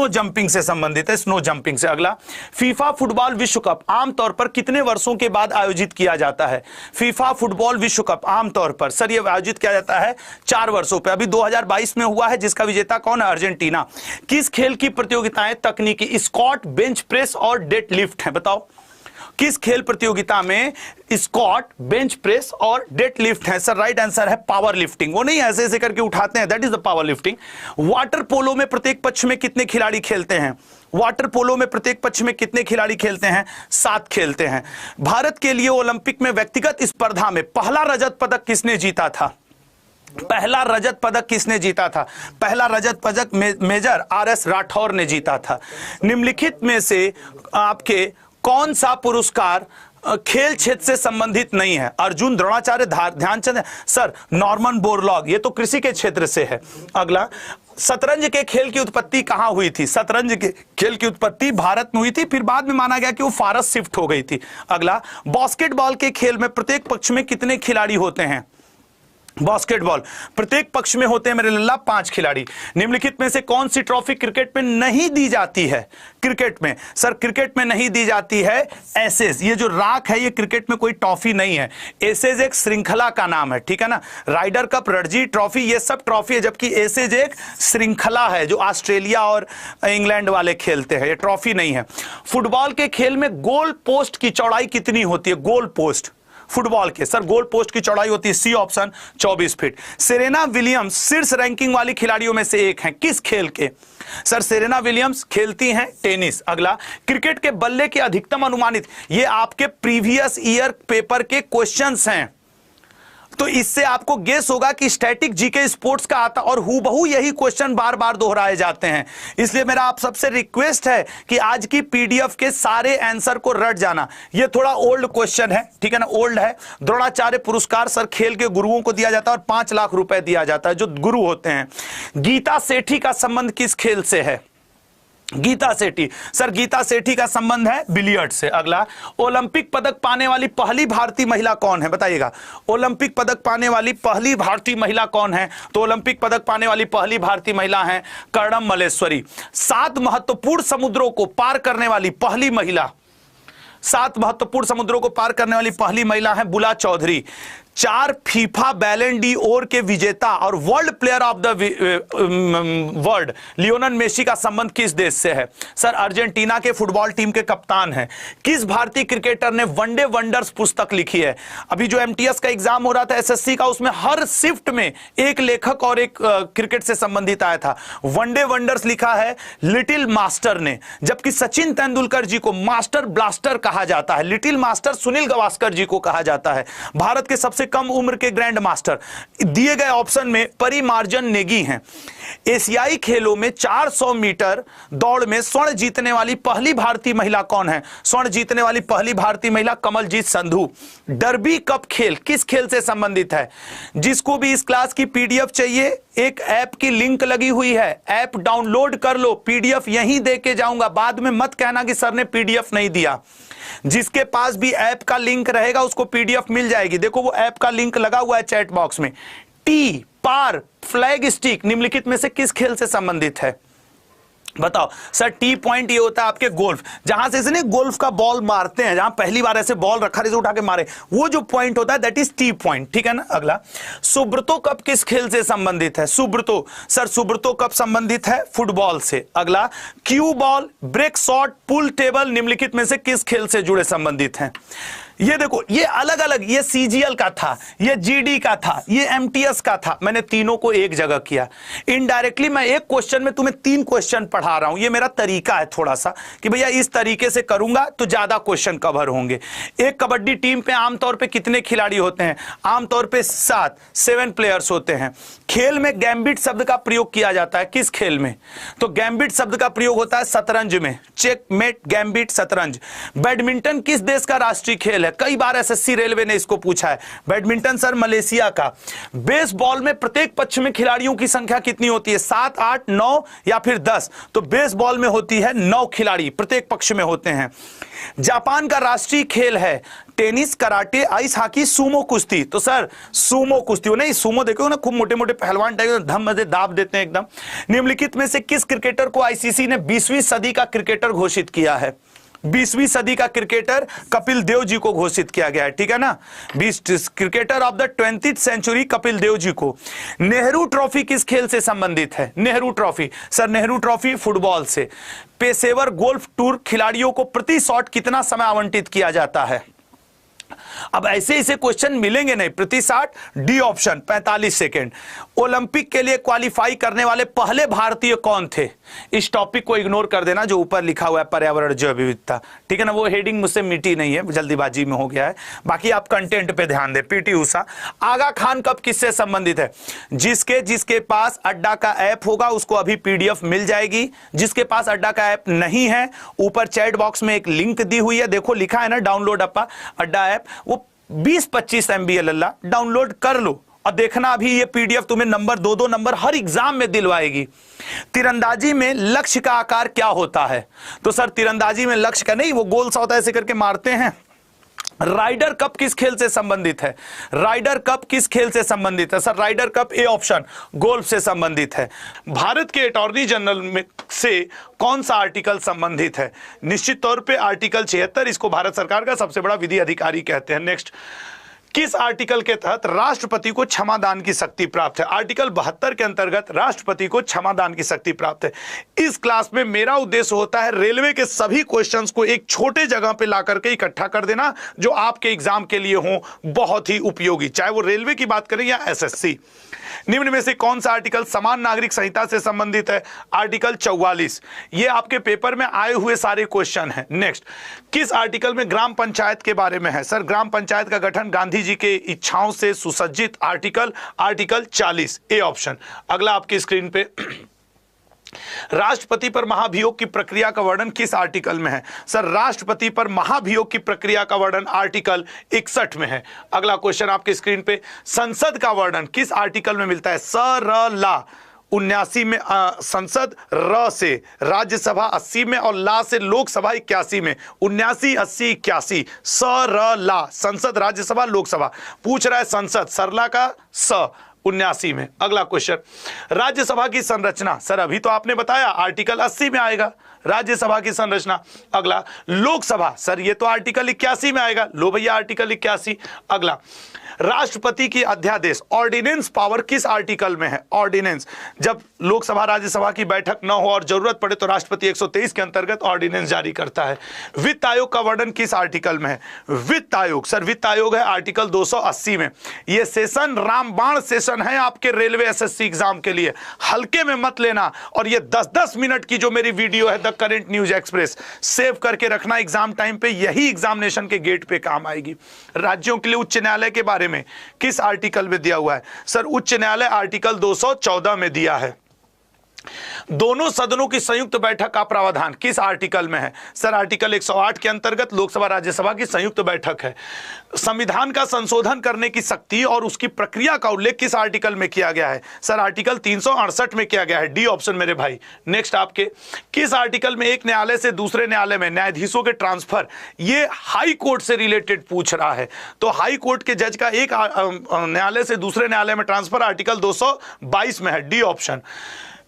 जंपिंग से संबंधित है, स्नो जंपिंग से। अगला, फीफा फुटबॉल विश्व कप आमतौर पर कितने वर्षों के बाद आयोजित किया जाता है? फीफा फुटबॉल विश्व कप आमतौर पर सर ये आयोजित किया जाता है 4 वर्षों पर। अभी 2022 में हुआ है, जिसका विजेता कौन है? अर्जेंटीना। किस खेल की प्रतियोगिताएं तकनीकी स्क्वाट, बेंच प्रेस और डेड लिफ्ट है? बताओ किस खेल प्रतियोगिता में स्क्वाट, बेंच प्रेस और डेड लिफ्ट है? सर राइट आंसर है पावर लिफ्टिंग। वो नहीं ऐसे ऐसे करके उठाते हैं, that is the power lifting. Water polo में प्रत्येक पक्ष में कितने खिलाड़ी खेलते हैं? वाटर पोलो में प्रत्येक पक्ष में कितने खिलाड़ी खेलते हैं? 7 खेलते हैं। भारत के लिए ओलंपिक में व्यक्तिगत स्पर्धा में पहला रजत पदक किसने जीता था? पहला रजत पदक किसने जीता था? पहला रजत पदक मेजर आरएस राठौर ने जीता था। निम्नलिखित में से आपके कौन सा पुरस्कार खेल क्षेत्र से संबंधित नहीं है? Arjun, Dronacharya, Dhyanchand. Sir Norman Borlaug, ये तो कृषि के क्षेत्र से है। अगला, शतरंज के खेल की उत्पत्ति कहां हुई थी? शतरंज के खेल की उत्पत्ति भारत में हुई थी, फिर बाद में माना गया कि वो फारस शिफ्ट हो गई थी। अगला, बास्केटबॉल के खेल में प्रत्येक पक्ष में कितने खिलाड़ी होते हैं? बास्केटबॉल प्रत्येक पक्ष में होते हैं मेरे लल्ला 5 खिलाड़ी। निम्नलिखित में से कौन सी ट्रॉफी क्रिकेट में नहीं दी जाती है? क्रिकेट में सर क्रिकेट में नहीं दी जाती है एसेज। ये जो राख है ये क्रिकेट में कोई ट्रॉफी नहीं है। एसेज एक श्रृंखला का नाम है, ठीक है ना। राइडर कप, रणजी ट्रॉफी, ये सब ट्रॉफी है, जबकि एसेज एक श्रृंखला है जो ऑस्ट्रेलिया और इंग्लैंड वाले खेलते हैं, ये ट्रॉफी नहीं है। फुटबॉल के खेल में गोल पोस्ट की चौड़ाई कितनी होती है? गोल पोस्ट फुटबॉल के सर गोल पोस्ट की चौड़ाई होती है C option 24 feet. Serena Williams शीर्ष रैंकिंग वाली खिलाड़ियों में से एक हैं, किस खेल के? सर सेरेना विलियम्स खेलती हैं टेनिस। अगला, क्रिकेट के बल्ले के अधिकतम अनुमानित, ये आपके प्रीवियस ईयर पेपर के क्वेश्चंस हैं, तो इससे आपको गेस होगा कि स्टैटिक जीके स्पोर्ट्स का आता और हूबहू यही क्वेश्चन बार बार दोहराए जाते हैं। इसलिए मेरा आप सबसे रिक्वेस्ट है कि आज की पीडीएफ के सारे आंसर को रट जाना। ये थोड़ा ओल्ड क्वेश्चन है, ठीक है ना, ओल्ड है। द्रोणाचार्य पुरस्कार सर खेल के गुरुओं को दिया जाता है और 5 लाख रुपए दिया जाता है जो गुरु होते हैं। गीता सेठी का संबंध किस खेल से है? गीता सेठी सर गीता सेठी का संबंध है बिलियर्ड से। अगला, ओलंपिक पदक पाने वाली पहली भारतीय महिला कौन है? बताइएगा, ओलंपिक पदक पाने वाली पहली भारतीय महिला कौन है? तो ओलंपिक पदक पाने वाली पहली भारतीय महिला है कर्णम मल्लेश्वरी। 7 महत्वपूर्ण समुद्रों को पार करने वाली पहली महिला, 7 महत्वपूर्ण समुद्रों को पार करने वाली पहली महिला है Bula Chaudhuri. 4 FIFA Ballon d'Or के विजेता और world player of the world Lionel Messi का संबंध किस देश से है? सर अर्जेंटीना के फुटबॉल टीम के कप्तान हैं। किस भारतीय क्रिकेटर ने वनडे वंडर्स पुस्तक लिखी है? अभी जो एमटीएस का एग्जाम हो रहा था एसएससी का, उसमें हर शिफ्ट में एक लेखक और एक क्रिकेट से संबंधित आया था। वनडे वंडर्स लिखा है लिटिल मास्टर ने, जबकि सचिन तेंदुलकर जी को मास्टर ब्लास्टर कहा जाता है। लिटिल मास्टर सुनील गावस्कर जी को कहा जाता है। भारत के सबसे कम उम्र के ग्रैंड मास्टर दिए गए ऑप्शन में परिमार्जन नेगी हैं। एशियाई खेलों में 400 मीटर दौड़ में स्वर्ण जीतने वाली पहली भारतीय महिला कौन है? स्वर्ण जीतने वाली पहली भारतीय महिला कमलजीत संधू। डर्बी कप खेल किस खेल से संबंधित है? जिसको भी इस क्लास की पीडीएफ चाहिए, एक ऐप की लिंक लगी हुई है, ऐप डाउनलोड कर लो, पीडीएफ यहीं दे के जाऊंगा, बाद में मत कहना कि सर ने पीडीएफ नहीं दिया। जिसके पास भी ऐप का लिंक रहेगा उसको पीडीएफ मिल जाएगी। देखो वो ऐप का लिंक लगा हुआ है चैट बॉक्स में। टी पार फ्लैग स्टिक निम्नलिखित में से किस खेल से संबंधित है? बताओ सर। टी पॉइंट ये होता है आपके गोल्फ, जहां से इसने गोल्फ का बॉल मारते हैं, जहां पहली बार ऐसे बॉल रखा इसे उठा के मारे, वो जो पॉइंट होता है दैट इज टी पॉइंट, ठीक है ना। अगला, सुब्रतो कप किस खेल से संबंधित है? सुब्रतो सर, सुब्रतो कप संबंधित है फुटबॉल से। अगला, क्यू बॉल, ब्रेक शॉट, पुल टेबल निम्नलिखित में से किस खेल से जुड़े संबंधित हैं? ये देखो, ये अलग अलग, ये सीजीएल का था, ये जीडी का था, ये एमटीएस का था, मैंने तीनों को एक जगह किया। इनडायरेक्टली मैं एक क्वेश्चन में तुम्हें 3 क्वेश्चन पढ़ा रहा हूं। ये मेरा तरीका है थोड़ा सा कि भैया इस तरीके से करूंगा तो ज्यादा क्वेश्चन कवर होंगे। एक कबड्डी टीम पे आमतौर पे कितने खिलाड़ी होते हैं? आमतौर पे 7 प्लेयर्स होते हैं। खेल में गैम्बिट शब्द का प्रयोग किया जाता है किस खेल में? तो गैम्बिट शब्द का प्रयोग होता है शतरंज में, चेकमेट, गैम्बिट, शतरंज। बैडमिंटन किस देश का राष्ट्रीय खेल? कई बार एसएससी रेलवे ने इसको पूछा है। बैडमिंटन सर मलेशिया का। बेसबॉल में प्रत्येक पक्ष में खिलाड़ियों की संख्या कितनी होती है? 7, 8, 9 या फिर 10? तो बेसबॉल में होती है 9 खिलाड़ी प्रत्येक पक्ष में होते हैं। जापान का राष्ट्रीय खेल है tennis, karate, ice hockey, Sumo कुश्ती। तो सर सूमो कुश्ती हो नहीं, सूमो देखो ना, खूब मोटे मोटे पहलवान टाइप धम मजे दाब देते हैं एकदम। निम्नलिखित में से किस क्रिकेटर को आईसीसी ने 20वीं सदी का क्रिकेटर घोषित किया है? 20वीं सदी का क्रिकेटर कपिल देव जी को घोषित किया गया है, ठीक है ना। 20 cricketer of the 20th century Kapil Dev ji को। नेहरू ट्रॉफी किस खेल से संबंधित है? Nehru trophy sir, Nehru trophy football से। पेशेवर गोल्फ टूर खिलाड़ियों को प्रति शॉट कितना समय आवंटित किया जाता है? अब ऐसे ऐसे क्वेश्चन मिलेंगे नहीं। प्रति 60, डी ऑप्शन 45 सेकेंड। ओलंपिक के लिए क्वालिफाई करने वाले पहले भारतीय कौन थे? इस टॉपिक को इग्नोर कर देना जो ऊपर लिखा हुआ है पर्यावरण जैव विविधता, ठीक है ना। वो हेडिंग मुझसे मिटी नहीं है, जल्दीबाजी में हो गया है। बाकी आप कंटेंट पे ध्यान दें। पीटी उषा। आगा खान कप किससे संबंधित है? जिसके पास अड्डा का ऐप होगा उसको अभी पीडीएफ मिल जाएगी। जिसके पास अड्डा का ऐप नहीं है, ऊपर चैट बॉक्स में एक लिंक दी हुई है, देखो लिखा है ना डाउनलोड अड्डा ऐप। वो 20-25 MB लल्ला डाउनलोड कर लो और देखना अभी ये पीडीएफ तुम्हें नंबर 2-2 नंबर हर एग्जाम में दिलवाएगी। तीरंदाजी में लक्ष्य का आकार क्या होता है? तो सर तीरंदाजी में लक्ष्य का नहीं, वो गोल सा होता है, ऐसे करके मारते हैं। राइडर कप किस खेल से संबंधित है? राइडर कप किस खेल से संबंधित है? Sir Ryder Cup A option golf से संबंधित है। भारत के अटॉर्नी जनरल में से कौन सा आर्टिकल संबंधित है? निश्चित तौर पे आर्टिकल 76, इसको भारत सरकार का सबसे बड़ा विधि अधिकारी कहते हैं। नेक्स्ट, किस आर्टिकल के तहत राष्ट्रपति को क्षमादान की शक्ति प्राप्त है? आर्टिकल 72 के अंतर्गत राष्ट्रपति को क्षमादान की शक्ति प्राप्त है। इस क्लास में मेरा उद्देश्य होता है रेलवे के सभी क्वेश्चंस को एक छोटे जगह पे ला करके इकट्ठा कर देना जो आपके एग्जाम के लिए हो बहुत ही उपयोगी, चाहे वो रेलवे की बात करें या एसएससी। निम्न में से कौन सा आर्टिकल समान नागरिक संहिता से संबंधित है? आर्टिकल 44। ये आपके पेपर में आए हुए सारे क्वेश्चन हैं। नेक्स्ट, किस आर्टिकल में ग्राम पंचायत के बारे में है? सर ग्राम पंचायत का गठन गांधी जी के इच्छाओं से सुसज्जित आर्टिकल 40, ए ऑप्शन। अगला आपकी स्क्रीन पे राष्ट्रपति पर महाभियोग की प्रक्रिया का वर्णन किस आर्टिकल में है? सर राष्ट्रपति पर महाभियोग की प्रक्रिया का वर्णन आर्टिकल 61 में है। अगला क्वेश्चन आपके स्क्रीन पे, संसद का वर्णन किस आर्टिकल में मिलता है? ला 79 में संसद, र से राज्यसभा 80 में और ला से लोकसभा 81 में। 79, 80, 81, ला संसद, राज्यसभा, लोकसभा। पूछ रहा है संसद, सरला का 79 में। अगला क्वेश्चन, राज्यसभा की संरचना। सर अभी तो आपने बताया आर्टिकल 80 में आएगा राज्यसभा की संरचना। अगला, लोकसभा। सर ये तो आर्टिकल 81 में आएगा, लो भैया आर्टिकल 81। अगला, राष्ट्रपति की अध्यादेश ऑर्डिनेंस पावर किस आर्टिकल में है? ऑर्डिनेंस, जब लोकसभा राज्यसभा की बैठक न हो और जरूरत पड़े तो राष्ट्रपति 123 के अंतर्गत ऑर्डिनेंस जारी करता है। वित्त आयोग का वर्णन किस आर्टिकल में है? वित्त आयोग, सर वित्त आयोग है आर्टिकल 280 में। यह सेशन रामबाण सेशन है आपके रेलवे एसएससी एग्जाम के लिए, हल्के में मत लेना। और ये 10-10 मिनट की जो मेरी वीडियो है the current news express, save करके रखना, एग्जाम टाइम पे यही एग्जामिनेशन के गेट पे काम आएगी। राज्यों के लिए उच्च न्यायालय के बारे में किस आर्टिकल में दिया हुआ है? सर उच्च न्यायालय आर्टिकल 214 में दिया है। दोनों सदनों की संयुक्त बैठक का प्रावधान किस आर्टिकल में है? सर आर्टिकल 108 के अंतर्गत लोकसभा राज्यसभा की संयुक्त बैठक है। संविधान का संशोधन करने की शक्ति और उसकी प्रक्रिया का उल्लेख किस आर्टिकल में किया गया है? सर आर्टिकल 368 में किया गया है, डी ऑप्शन मेरे भाई। नेक्स्ट आपके किस आर्टिकल में एक न्यायालय से दूसरे न्यायालय में न्यायाधीशों के ट्रांसफर, ये हाई कोर्ट से रिलेटेड पूछ रहा है, तो हाई कोर्ट के जज का एक न्यायालय से दूसरे न्यायालय में ट्रांसफर आर्टिकल 222 में है, डी ऑप्शन।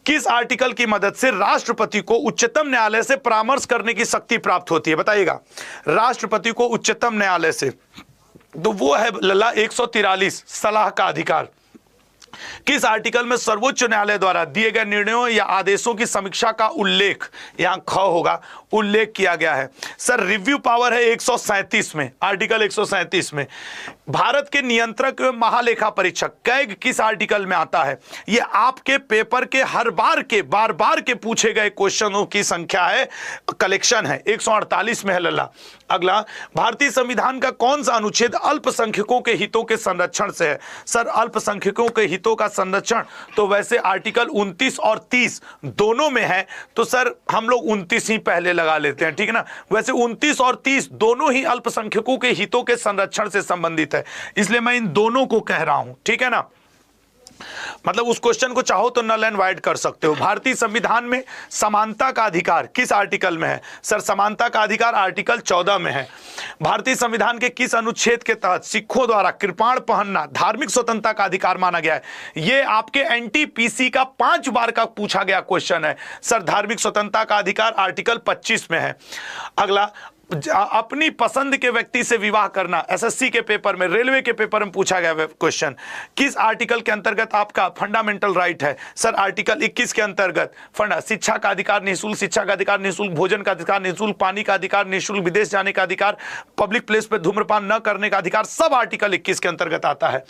किस आर्टिकल की मदद से राष्ट्रपति को उच्चतम न्यायालय से परामर्श करने की शक्ति प्राप्त होती है? बताइएगा, राष्ट्रपति को उच्चतम न्यायालय से, तो वो है लल्ला 143 सलाह का अधिकार। किस आर्टिकल में सर्वोच्च न्यायालय द्वारा दिए गए निर्णयों या आदेशों की समीक्षा का उल्लेख, यहां ख होगा, उल्लेख किया गया है? सर रिव्यू पावर है 137 में, आर्टिकल 137 में। भारत के नियंत्रक एवं महालेखा परीक्षक कैग किस आर्टिकल में आता है? ये आपके पेपर के हर बार के बार बार के पूछे गए क्वेश्चनों की संख्या है, कलेक्शन है, 148 में है लल्ला। अगला, भारतीय संविधान का कौन सा अनुच्छेद अल्पसंख्यकों के हितों के संरक्षण से है? सर अल्पसंख्यकों के हितों का संरक्षण तो वैसे आर्टिकल 29 और 30 दोनों में है, तो सर हम लोग 29 ही पहले लगा लेते हैं, ठीक है ना। वैसे 29 और 30 दोनों ही अल्पसंख्यकों के हितों के संरक्षण से संबंधित है, इसलिए मैं इन दोनों को कह रहा हूं, ठीक है ना। मतलब उस क्वेश्चन को चाहो तो नल एंड वाइड कर सकते हो। भारतीय संविधान में समानता का अधिकार किस आर्टिकल में है? सर समानता का अधिकार आर्टिकल 14 में है। भारतीय संविधान के किस अनुच्छेद के तहत सिखों द्वारा कृपाण पहनना धार्मिक स्वतंत्रता का अधिकार माना गया है? ये आपके एनटीपीसी का 5 बार का पूछा गया क्वेश्चन है। सर धार्मिक स्वतंत्रता का अधिकार आर्टिकल 25 में है। अगला, अपनी पसंद के व्यक्ति से विवाह करना, एसएससी के पेपर में, रेलवे के पेपर में पूछा गया क्वेश्चन, किस आर्टिकल के अंतर्गत आपका फंडामेंटल राइट है? सर आर्टिकल 21 के अंतर्गत शिक्षा का अधिकार, निःशुल्क शिक्षा का अधिकार, निःशुल्क भोजन का अधिकार, निःशुल्क पानी का अधिकार, निःशुल्क विदेश जाने का अधिकार, पब्लिक प्लेस पर धूम्रपान न करने का अधिकार, सब आर्टिकल 21 के अंतर्गत आता है।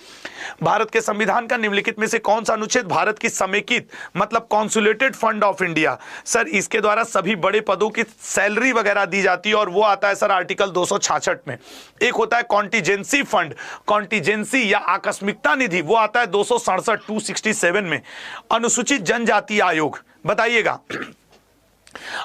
भारत के संविधान का निम्नलिखित में से कौन सा अनुच्छेद भारत की समेकित मतलब कॉन्सुलेटेड फंड ऑफ इंडिया, सर इसके द्वारा सभी बड़े पदों की सैलरी वगैरह दी जाती है, और वो आता है सर आर्टिकल 266 में। एक होता है कॉन्टीजेंसी फंड, कॉन्टीजेंसी या आकस्मिकता निधि, वो आता है 267 में। अनुसूचित जनजाति आयोग, बताइएगा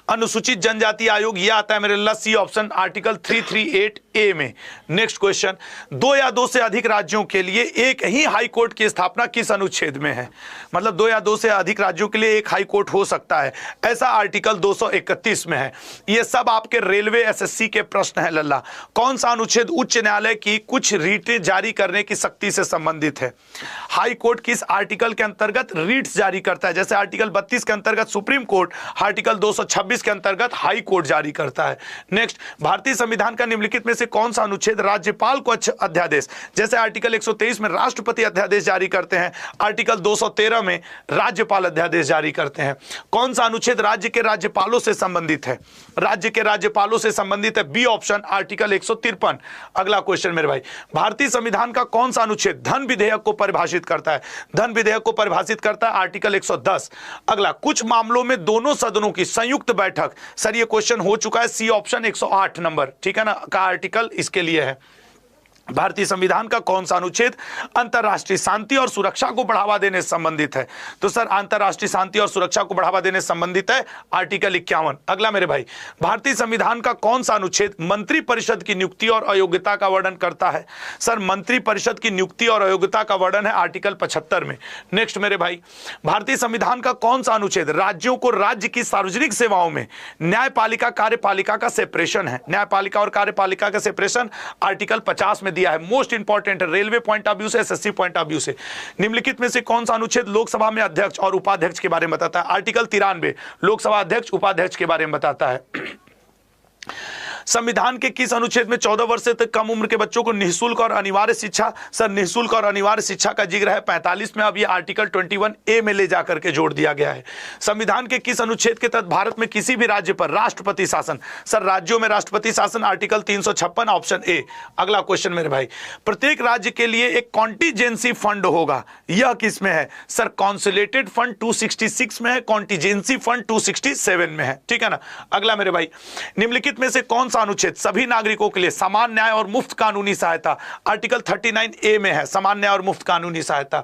अनुसूचित जनजाति आयोग, यह आता है मेरे अल्लाह सी ऑप्शन, आर्टिकल 338A में। नेक्स्ट क्वेश्चन, 2 या 2 से अधिक राज्यों के लिए एक ही हाई कोर्ट की स्थापना किस अनुच्छेद में है? मतलब 2 या 2 से अधिक राज्यों के लिए एक हाई कोर्ट हो सकता है, ऐसा आर्टिकल 231 में है। ये सब आपके रेलवे एसएससी के प्रश्न है लल्ला। कौन सा अनुच्छेद उच्च न्यायालय की कुछ रीटें जारी करने की शक्ति से संबंधित है? हाई कोर्ट किस आर्टिकल के अंतर्गत रीट्स जारी करता है? जैसे आर्टिकल 32 के अंतर्गत सुप्रीम कोर्ट, आर्टिकल 226 के अंतर्गत हाई कोर्ट जारी करता है। नेक्स्ट, भारतीय संविधान का निम्नलिखित में से कौन सा अनुच्छेद राज्यपाल को अध्यादेश, जैसे आर्टिकल 123 में राष्ट्रपति अध्यादेश जारी करते हैं, आर्टिकल 213 में राज्यपाल अध्यादेश जारी करते हैं। कौन सा अनुच्छेद राज्य के राज्यपालों से संबंधित है? राज्य के राज्यपालों से संबंधित है, बी ऑप्शन, आर्टिकल 153। अगला क्वेश्चन मेरे भाई, भारतीय संविधान का कौन सा अनुच्छेद धन विधेयक को परिभाषित करता है? धन विधेयक को परिभाषित करता है आर्टिकल 110। अगला, कुछ मामलों में दोनों सदनों की संयुक्त बैठक, सर ये क्वेश्चन हो चुका है, सी ऑप्शन 108 नंबर, ठीक है ना, का आर्टिकल इसके लिए है। भारतीय संविधान का कौन सा अनुच्छेद अंतरराष्ट्रीय शांति और सुरक्षा को बढ़ावा देने से संबंधित है? तो सर अंतरराष्ट्रीय शांति और सुरक्षा को बढ़ावा देने से संबंधित है आर्टिकल 51। अगला मेरे भाई, भारतीय संविधान का कौन सा अनुच्छेद मंत्री परिषद की नियुक्ति और अयोग्यता का वर्णन करता है? सर मंत्री परिषद की नियुक्ति और अयोग्यता का वर्णन है आर्टिकल 75 में। नेक्स्ट मेरे भाई, भारतीय संविधान का कौन सा अनुच्छेद राज्यों को राज्य की सार्वजनिक सेवाओं में न्यायपालिका कार्यपालिका का सेपरेशन है? न्यायपालिका और कार्यपालिका का सेपरेशन आर्टिकल 50 में दिया है। मोस्ट इंपॉर्टेंट है रेलवे पॉइंट ऑफ व्यू से, एसएससी पॉइंट ऑफ व्यू से। निम्नलिखित में से कौन सा अनुच्छेद लोकसभा में अध्यक्ष और उपाध्यक्ष के बारे में बताता है? आर्टिकल 93 लोकसभा अध्यक्ष उपाध्यक्ष के बारे में बताता है। संविधान के किस अनुच्छेद में 14 वर्ष से तक कम उम्र के बच्चों को निःशुल्क और अनिवार्य शिक्षा, सर निःशुल्क और अनिवार्य शिक्षा का जिक्र है 45 में, अब ये आर्टिकल 21A में ले जाकर के जोड़ दिया गया है। संविधान के किस अनुच्छेद के तहत भारत में किसी भी राज्य पर राष्ट्रपति शासन, सर राज्यों में राष्ट्रपति शासन आर्टिकल 356 ऑप्शन ए। अगला क्वेश्चन मेरे भाई, प्रत्येक राज्य के लिए एक कॉन्टीजेंसी फंड होगा, यह किस में है? सर कॉन्सुलेटेड फंड 266 में है, कॉन्टीजेंसी फंड 267 में है, ठीक है ना। अगला मेरे भाई, निम्नलिखित में से कौन सा अनुच्छेद सभी नागरिकों के लिए समान न्याय और मुफ्त कानूनी सहायता, आर्टिकल 39A में है, समान न्याय और मुफ्त कानूनी सहायता।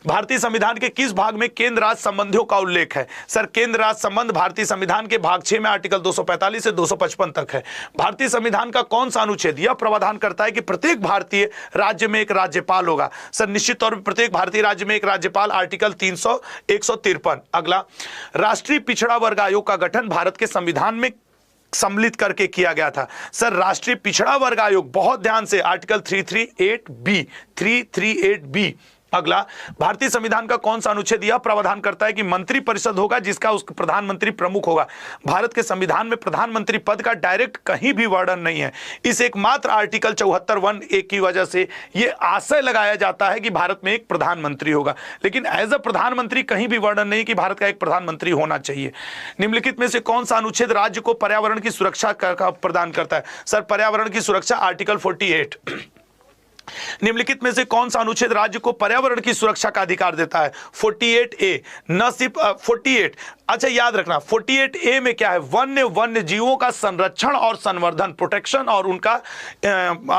भारतीय संविधान के किस भाग में केंद्र राज्य संबंधों का उल्लेख है? सर, केंद्र राज्य संबंध भारतीय संविधान के भाग 6 में आर्टिकल 245 से 255 तक है। भारतीय संविधान का कौन सा अनुच्छेद यह प्रावधान करता है कि प्रत्येक भारतीय राज्य में एक राज्यपाल होगा? सर, निश्चित तौर पर प्रत्येक भारतीय राज्य में एक राज्यपाल, आर्टिकल 153। अगला, राष्ट्रीय पिछड़ा वर्ग आयोग का गठन भारत के संविधान में सम्मिलित करके किया गया था। सर, राष्ट्रीय पिछड़ा वर्ग आयोग, बहुत ध्यान से, आर्टिकल 338B। अगला, भारतीय संविधान का कौन सा अनुच्छेद यह प्रावधान करता है कि मंत्री परिषद होगा जिसका उसका प्रधानमंत्री प्रमुख होगा? भारत के संविधान में प्रधानमंत्री पद का डायरेक्ट कहीं भी वर्णन नहीं है। इस एकमात्र आर्टिकल 74(1)(a) की वजह से यह आशय लगाया जाता है कि भारत में एक प्रधानमंत्री होगा, लेकिन एज अ प्रधानमंत्री कहीं भी वर्णन नहीं कि भारत का एक प्रधानमंत्री होना चाहिए। निम्नलिखित में से कौन सा अनुच्छेद राज्य को पर्यावरण की सुरक्षा का प्रदान करता है? सर, पर्यावरण की सुरक्षा, आर्टिकल 48। निम्नलिखित में से कौन सा अनुच्छेद राज्य को पर्यावरण की सुरक्षा का अधिकार देता है? 48A। न सिर्फ 48, अच्छा याद रखना, 48A में क्या है? वन्य जीवों का संरक्षण और संवर्धन, प्रोटेक्शन और उनका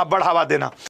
बढ़ावा देना।